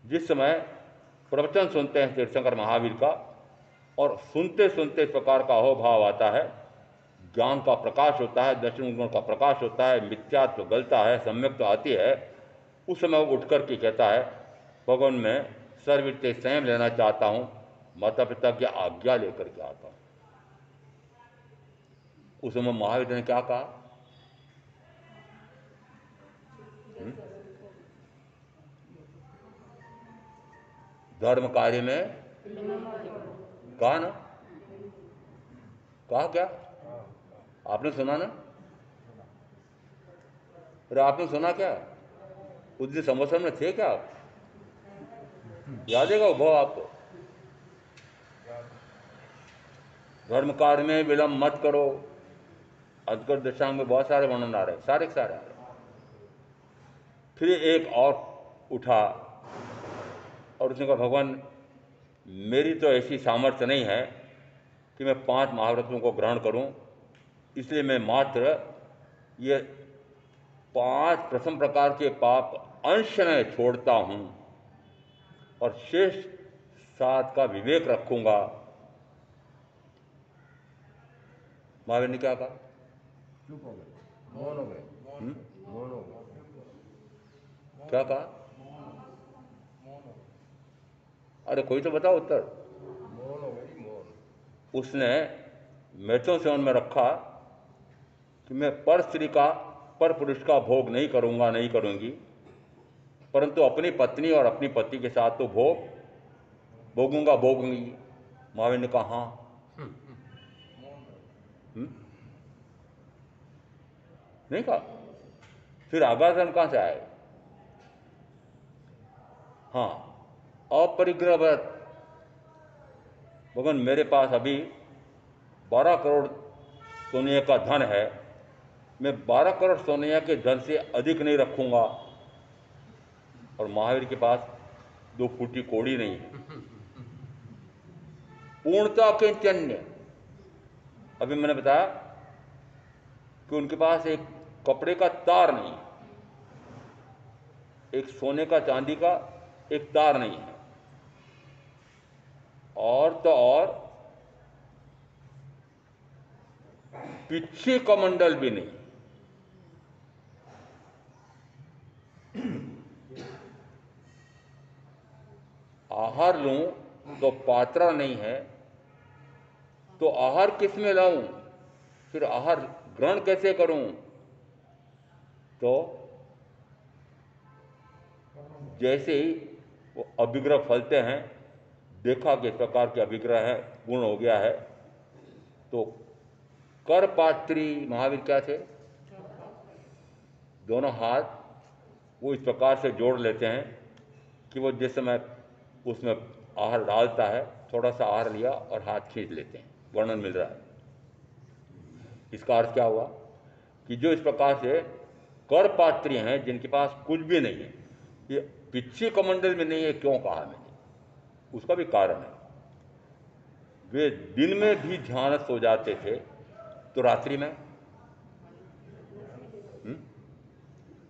जिस समय प्रवचन सुनते हैं तीर्थंकर महावीर का और सुनते सुनते इस प्रकार का अहोभाव आता है, ज्ञान का प्रकाश होता है, दर्शन गुण का प्रकाश होता है, मिथ्यात्व गलता है, सम्यक तो आती है, उस समय वो उठ करके कहता है भगवान मैं सर्ववित्त संयम लेना चाहता हूं, माता पिता की आज्ञा लेकर के आता हूं। उस समय महावीर ने क्या कहा? धर्म कार्य में कहा ना, कहा क्या? आपने सुना ना? अरे आपने सुना क्या? उस दिन संवत्सर में थे क्या आप? याद है वो भाव आपको? धर्म कार्य में विलंब मत करो। अजगर दशांग में बहुत सारे वर्णन आ रहे हैं, सारे सारे आ रहे हैं। फिर एक और उठा और उसने कहा भगवान मेरी तो ऐसी सामर्थ्य नहीं है कि मैं 5 महाव्रतों को ग्रहण करूं, इसलिए मैं मात्र ये 5 प्रथम प्रकार के पाप अंश में छोड़ता हूं और शेष 7 का विवेक रखूंगा। महावीर ने क्या कहा? चुप हो गए, मौन हो गए, मौन हो गए। क्या कहा? अरे कोई तो बताओ उत्तर। मौन हो गई, मौन। उसने मैथुन सेवन में रखा कि मैं पर स्त्री का, पर पुरुष का भोग नहीं करूंगा, नहीं करूंगी, परंतु अपनी पत्नी और अपनी पति के साथ तो भोगूंगा, भोगूंगी। महावीर ने कहा हाँ। नहीं कहा। फिर आगाधन कहां से आए? हाँ, अपरिग्रह व्रत। भगवान मेरे पास अभी 12 करोड़ सोने का धन है, मैं 12 करोड़ सोने के धन से अधिक नहीं रखूँगा। और महावीर के पास 2 फूटी कौड़ी नहीं है। पूर्णता के चन्य, अभी मैंने बताया कि उनके पास एक कपड़े का तार नहीं है, एक सोने का चांदी का एक तार नहीं है, और तो और पीछे कमंडल भी नहीं। आहार लूं तो पात्रा नहीं है, तो आहार किस में लाऊं, फिर आहार ग्रहण कैसे करूं? तो जैसे ही वो अभिग्रह फलते हैं, देखा कि इस प्रकार के अभिग्रह है, पूर्ण हो गया है, तो करपात्री महावीर क्या थे, दोनों हाथ वो इस प्रकार से जोड़ लेते हैं कि वो जिस समय उसमें आहार डालता है, थोड़ा सा आहार लिया और हाथ खींच लेते हैं। वर्णन मिल रहा है। इसका अर्थ क्या हुआ कि जो इस प्रकार से करपात्री हैं, जिनके पास कुछ भी नहीं है, ये पिछी कमंडल में नहीं है, क्यों कहा मैंने? उसका भी कारण है। वे दिन में भी ध्यान सो जाते थे, तो रात्रि में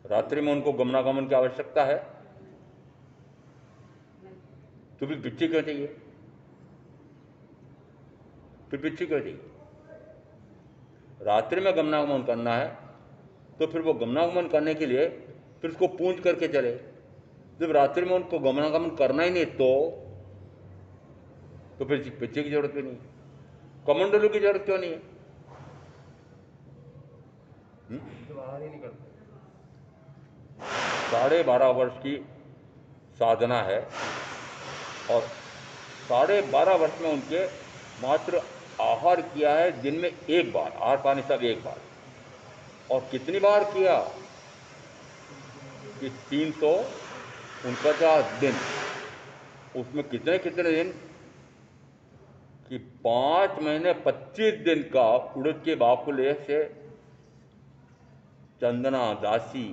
रात्रि में उनको गमनागमन की आवश्यकता है, तो फिर पिछी क्यों चाहिए? फिर पिछी क्यों चाहिए? रात्रि में गमनागमन करना है, तो फिर वो गमनागमन करने के लिए फिर उसको पूंज करके चले। जब रात्रि में उनको गमनागमन करना ही नहीं, तो फिर पिछे की जरूरत भी नहीं, कमंडलों की जरूरत क्यों नहीं है? तो आहार ही नहीं करते। 12.5 वर्ष की साधना है, और 12.5 वर्ष में उनके मात्र आहार किया है दिन में 1 बार, आहार पानी सब 1 बार। और कितनी बार किया कि 349 दिन, उसमें कितने कितने दिन कि 5 महीने 25 दिन का उड़द के बाकुले से चंदना दासी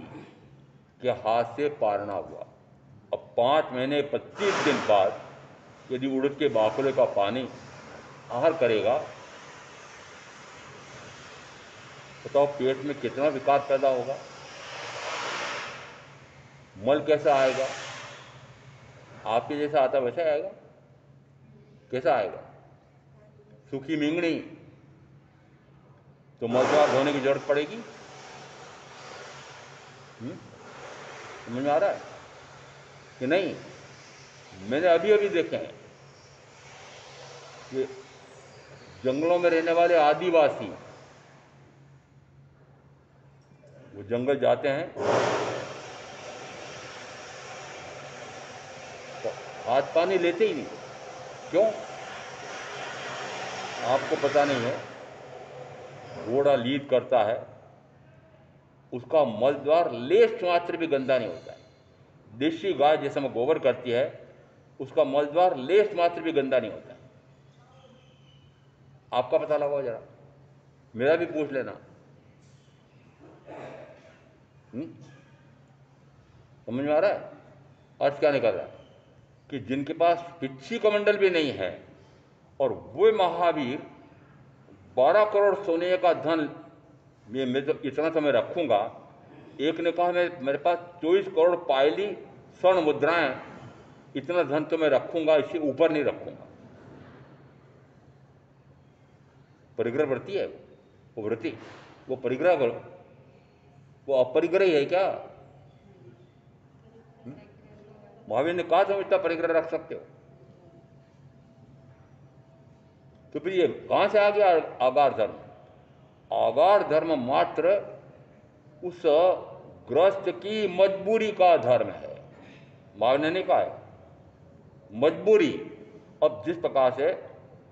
के हाथ से पारना हुआ। अब 5 महीने 25 दिन बाद यदि उड़द के बाकुले का पानी आहार करेगा, बताओ पेट में कितना विकार पैदा होगा, मल कैसा आएगा? आपके जैसा आता वैसा आएगा? कैसा आएगा? सूखी मिंगनी, तो मल द्वार धोने की जरूरत पड़ेगी। समझ में आ रहा है कि नहीं? मैंने अभी अभी देखे हैं कि जंगलों में रहने वाले आदिवासी, वो जंगल जाते हैं तो हाथ पानी लेते ही नहीं। क्यों? आपको पता नहीं है, घोड़ा लीद करता है, उसका मल द्वार लेश मात्र भी गंदा नहीं होता है। देशी गाय जिस समय गोबर करती है, उसका मल द्वार लेश मात्र भी गंदा नहीं होता है। आपका पता लगाओ जरा, मेरा भी पूछ लेना। समझ में आ रहा है? अर्थ क्या निकल रहा है कि जिनके पास पिछी कमंडल भी नहीं है, और वो महावीर 12 करोड़ सोने का धन मैं तो इतना तो मैं रखूंगा। एक ने कहा मैं मेरे पास 24 करोड़ पायली स्वर्ण मुद्राएं, इतना धन तो मैं रखूंगा, इससे ऊपर नहीं रखूंगा। परिग्रह वृत्ति है वो वृत्ति, वो परिग्रह, वो अपरिग्रही है क्या? महावीर ने कहा तुम इतना परिग्रह रख सकते हो, तो फिर ये कहां से आ गया आगार धर्म? आगार धर्म मात्र उस ग्रस्त की मजबूरी का धर्म है। महावीर ने कहा है मजबूरी। अब जिस प्रकार से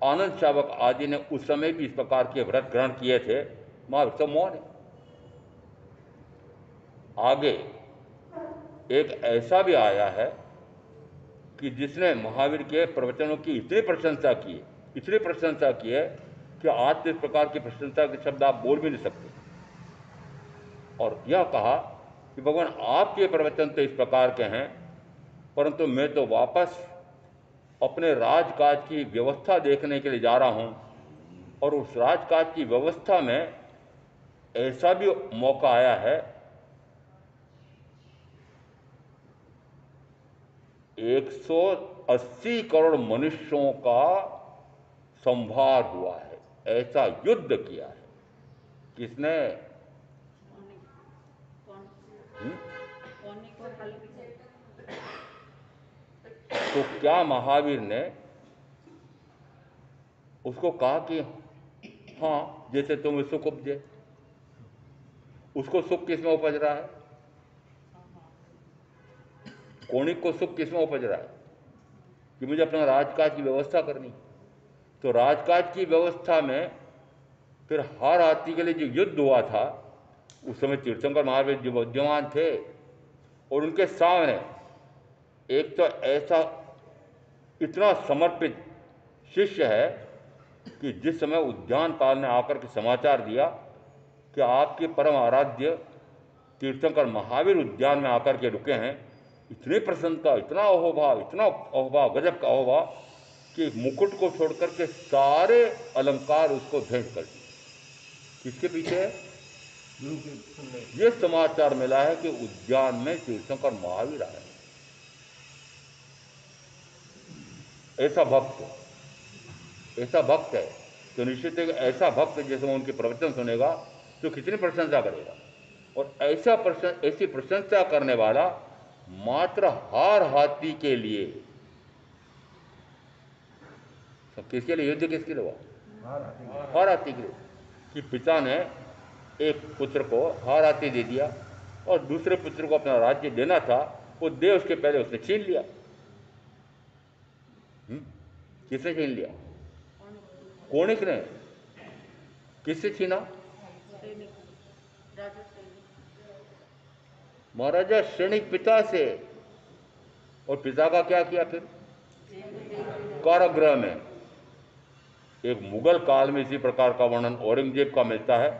आनंद शावक आदि ने उस समय भी इस प्रकार के व्रत ग्रहण किए थे, महावीर तो मौन है। आगे एक ऐसा भी आया है कि जिसने महावीर के प्रवचनों की इतनी प्रशंसा की इतनी प्रशंसा की है कि आज इस प्रकार की प्रशंसा के शब्द आप बोल भी नहीं सकते। और यह कहा कि भगवान आपके प्रवचन तो इस प्रकार के हैं, परंतु मैं तो वापस अपने राजकाज की व्यवस्था देखने के लिए जा रहा हूँ, और उस राजकाज की व्यवस्था में ऐसा भी मौका आया है 180 करोड़ मनुष्यों का संहार हुआ है, ऐसा युद्ध किया है। किसने? कौन हम्म? कौन को हल तो क्या महावीर ने उसको कहा कि हाँ, जैसे तुम्हें सुख उपजे, उसको सुख किसमें उपज रहा है? कौणिक को सुख किसमें उपज रहा है? कि मुझे अपना राजकाज की व्यवस्था करनी। तो राजकाज की व्यवस्था में फिर हर हाथी के लिए जो युद्ध हुआ था, उस समय तीर्थंकर महावीर जो विद्यमान थे, और उनके सामने एक तो ऐसा इतना समर्पित शिष्य है कि जिस समय उद्यान पाल ने आकर के समाचार दिया कि आपके परम आराध्य तीर्थंकर महावीर उद्यान में आकर के रुके हैं, इतनी प्रसन्नता, इतना अहोभाव, इतना अहोभाव, गजब का अहोभाव कि मुकुट को छोड़कर के सारे अलंकार उसको भेंट कर दिए। किसके पीछे है? ये समाचार मिला है कि उद्यान में तीर्थंकर महावीर आए। ऐसा भक्त है तो निश्चित है कि ऐसा भक्त जैसे उनके प्रवचन सुनेगा तो कितनी प्रशंसा करेगा। और ऐसी प्रशंसा करने वाला मात्र हार हाथी के लिए, तो किसके लिए युद्ध? किसके लिए हुआ? हार हाथी के लिए। कि पिता ने एक पुत्र को हार हाथी दे दिया और दूसरे पुत्र को अपना राज्य देना था, वो दे उसके पहले उसने छीन लिया। किसने छीन लिया? कौणिक ने। किससे छीना? महाराजा सैनिक पिता से। और पिता का क्या किया फिर? कारागृह में। एक मुगल काल में इसी प्रकार का वर्णन औरंगजेब का मिलता है।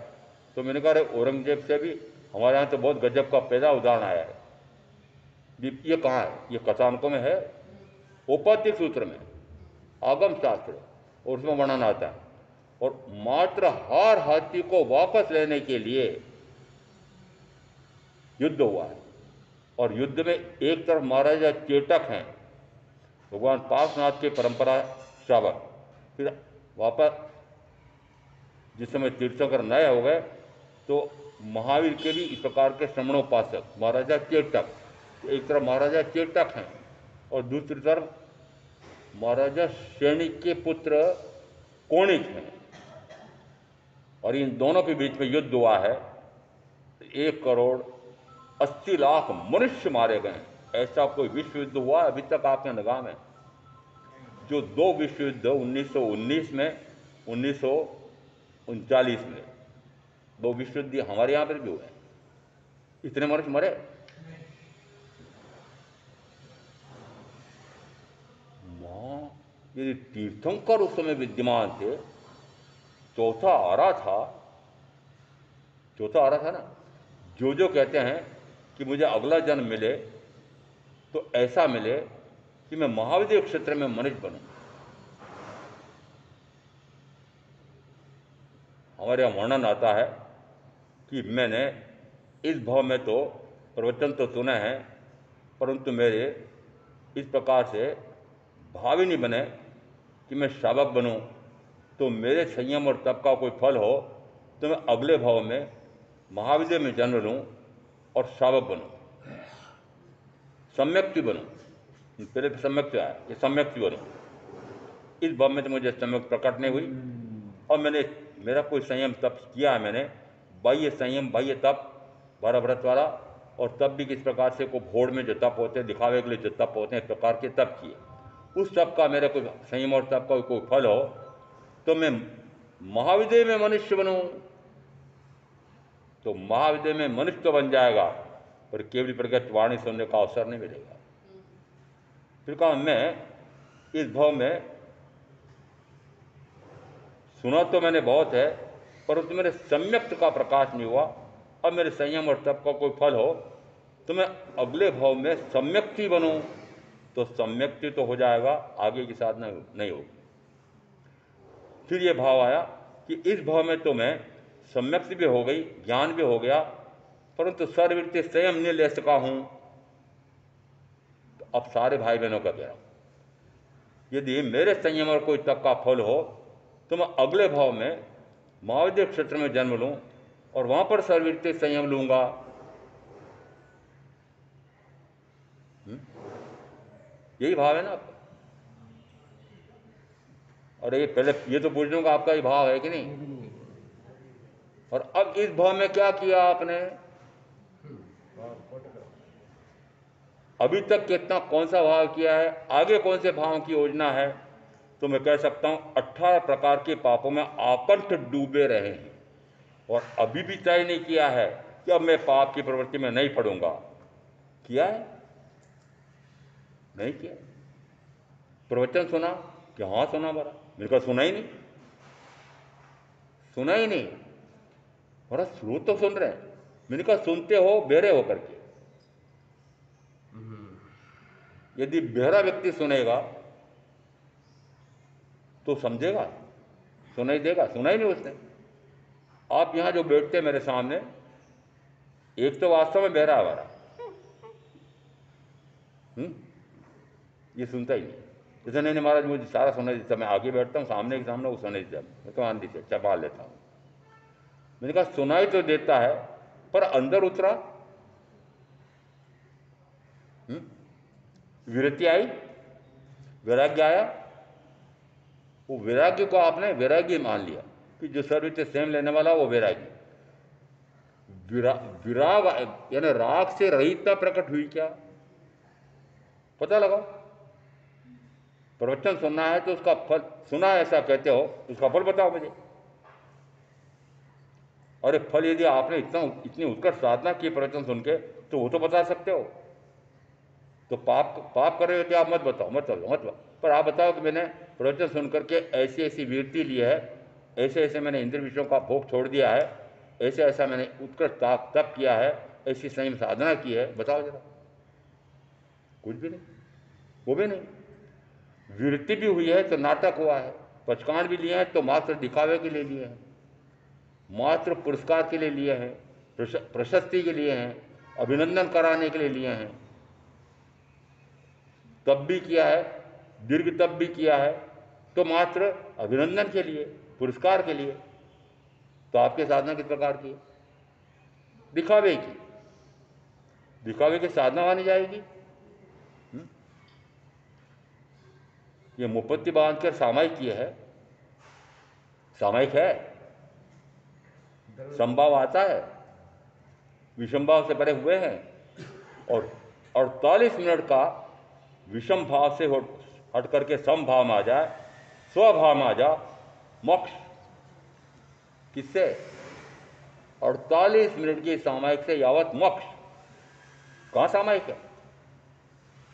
तो मैंने कहा औरंगजेब से भी हमारे यहाँ तो बहुत गजब का पैदा उदाहरण आया है। ये कहाँ है? ये कथानकों में है, औपत्तिक सूत्र में, आगम शास्त्र, और उसमें वर्णन आता है। और मात्र हार हाथी को वापस लेने के लिए युद्ध हुआ है। और युद्ध में एक तरफ महाराजा चेटक हैं, भगवान पार्श्वनाथ के परंपरा श्रावक। फिर वापस जिस समय तीर्थंकर नए हो गए तो महावीर के भी इस प्रकार के श्रमणोपासक महाराजा चेटक, एक तरफ महाराजा चेटक हैं और दूसरी तरफ महाराजा सैनिक के पुत्र कौणिक हैं। और इन दोनों के बीच में युद्ध हुआ है। 1,80,00,000 मनुष्य मारे गए। ऐसा कोई विश्व युद्ध हुआ अभी तक आपके निगाह में? जो दो विश्व युद्ध 1919 में, 1939 में, दो विश्व युद्ध हमारे यहाँ पर भी हुए। इतने मनुष्य मरे। यदि तीर्थंकर उस समय विद्यमान थे, चौथा आ रहा था ना। जो कहते हैं कि मुझे अगला जन्म मिले तो ऐसा मिले कि मैं महाविद्य क्षेत्र में मनुष्य बनूं। हमारे यहाँ वर्णन आता है कि मैंने इस भाव में तो प्रवचन तो सुने हैं, परंतु मेरे इस प्रकार से भाव ही नहीं बने कि मैं श्रावक बनूं, तो मेरे संयम और तप का कोई फल हो तो मैं अगले भाव में महाविद्य में जन्म लूं और श्रावक बनूं, सम्यक्ति बनूं। पहले तो सम्यक्ति आया कि सम्यक्ति बनूं। इस भाव में तो मुझे सम्यक प्रकट नहीं हुई। और मेरा कोई संयम तप किया है मैंने, बाह्य संयम, बाह्य तप, 12 व्रत वाला, और तब भी किस प्रकार से को भोड़ में जो तप होते हैं, दिखावे के लिए जो तप होते हैं, इस प्रकार के तप किए। उस तप का मेरा कोई संयम और तप का कोई फल हो तो मैं महाविद्य में मनुष्य बनूं, तो महाविद्य में मनुष्य तो बन जाएगा पर केवल प्रगट वाणी सुनने का अवसर नहीं मिलेगा। फिर कहा मैं इस भाव में सुना तो मैंने बहुत है, परंतु मेरे सम्यक्त का प्रकाश नहीं हुआ। अब मेरे संयम और तप का कोई फल हो तो मैं अगले भाव में सम्यक्ति बनूं, तो सम्यक्ति तो हो जाएगा, आगे की साधना नहीं होगी। फिर ये भाव आया कि इस भाव में तो मैं सम्यक्ति भी हो गई, ज्ञान भी हो गया, परंतु सर्ववृत्ति संयम नहीं ले सका हूं। तो अब सारे भाई बहनों का कह रहा हूं, यदि मेरे संयम और कोई तप का फल हो तो मैं अगले भाव में महाविद्य क्षेत्र में जन्म लूं और वहां पर सर्ववृत्ति संयम लूंगा। यही भाव है ना आपका? और ये पहले ये तो पूछ लूंगा, आपका ये भाव है कि नहीं? और अब इस भाव में क्या किया आपने? अभी तक कितना कौन सा भाव किया है, आगे कौन से भाव की योजना है? तो मैं कह सकता हूं 18 प्रकार के पापों में आकंठ डूबे रहे हैं और अभी भी तय नहीं किया है कि अब मैं पाप की प्रवृत्ति में नहीं पड़ूंगा। किया है? नहीं किया। प्रवचन सुना कि हाँ सुना, बड़ा मेरे को सुना ही नहीं, सुना ही नहीं। बड़ा श्रोत तो सुन रहे हैं, मैंने कहा सुनते हो बेरे होकर के। यदि बेहरा व्यक्ति सुनेगा तो समझेगा, सुनाई देगा, सुना ही नहीं उसने। आप यहां जो बैठते मेरे सामने, एक तो वास्तव में बहरा हमारा, ये सुनता ही नहीं। जैसे नहीं महाराज मुझे सारा सुनाई देता, मैं आगे बैठता हूँ सामने के सामने, वो सुनाई देता, मैं तो आंधी से चपा लेता हूँ। मैंने कहा सुनाई तो देता है पर अंदर उतरा, विरति आई, वैराग्य आया। वो वैराग्य को आपने वैराग्य मान लिया कि जो सर्ववृत्ति स्वयं लेने वाला वो वैराग्य। विराग यानी राग से रहितता प्रकट हुई क्या? पता लगाओ। प्रवचन सुनना है तो उसका फल, सुना है ऐसा कहते हो, उसका फल बताओ मुझे। और फल यदि आपने इतनी उत्कर्ष साधना की प्रवचन सुन के, तो वो तो बता सकते हो। तो पाप कर रहे हो तो आप मत बताओ। पर आप बताओ कि मैंने प्रवचन सुन करके ऐसी ऐसी वीरती ली है, ऐसे ऐसे मैंने इंद्र विषयों का भोग छोड़ दिया है, ऐसे ऐसा मैंने उत्कर्ष तप किया है, ऐसी संयम साधना की है, बताओ जरा। कुछ भी नहीं, वो भी नहीं। वीरती भी हुई है तो नाटक हुआ है, पचकान भी लिए हैं तो मात्र दिखावे के लिए लिए हैं, मात्र पुरस्कार के लिए लिए हैं, प्रशस्ति के लिए हैं, अभिनंदन कराने के लिए लिए हैं। तब भी किया है, दीर्घ तब भी किया है तो मात्र अभिनंदन के लिए, पुरस्कार के लिए। तो आपकी साधना किस प्रकार की? दिखावे की। दिखावे की साधना मानी जाएगी? ये मुपत्ति बांध कर सामायिक किया है, सामायिक है, संभाव आता है, विषम भाव से परे हुए हैं। और 48 मिनट का विषम भाव से हट करके सम भाव में आ जाए, स्वभाव में आ जा, मोक्ष किससे? 48 मिनट की सामायिक से यावत मोक्ष। कहां सामायिक है?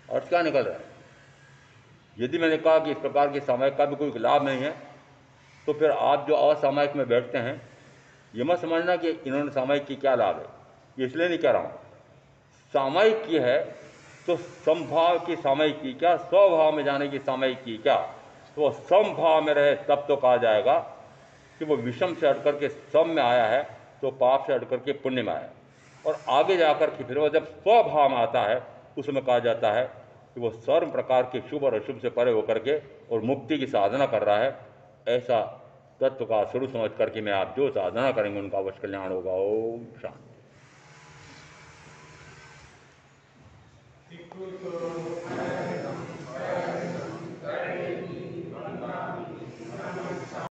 अर्थ क्या निकल रहा है? यदि मैंने कहा कि इस प्रकार की सामायिक का भी कोई लाभ नहीं है, तो फिर आप जो असामायिक में बैठते हैं, ये मत समझना कि इन्होंने सामायिक की क्या लाभ है, ये इसलिए नहीं कह रहा हूं। सामायिक की है तो समभाव की सामायिक की क्या, स्वभाव में जाने की सामायिक की क्या? तो समभाव में रहे तब तो कहा जाएगा कि वो विषम से हट करके सम में आया है, तो पाप से हट करके पुण्य में आया। और आगे जाकर के फिर वो जब स्वभाव में आता है, उसमें कहा जाता है कि वो सर्व प्रकार के शुभ और अशुभ से परे होकर के और मुक्ति की साधना कर रहा है। ऐसा तत्व का स्वरूप समझ करके मैं आप जो साधना करेंगे उनका अवश्य कल्याण होगा। ओम शांति।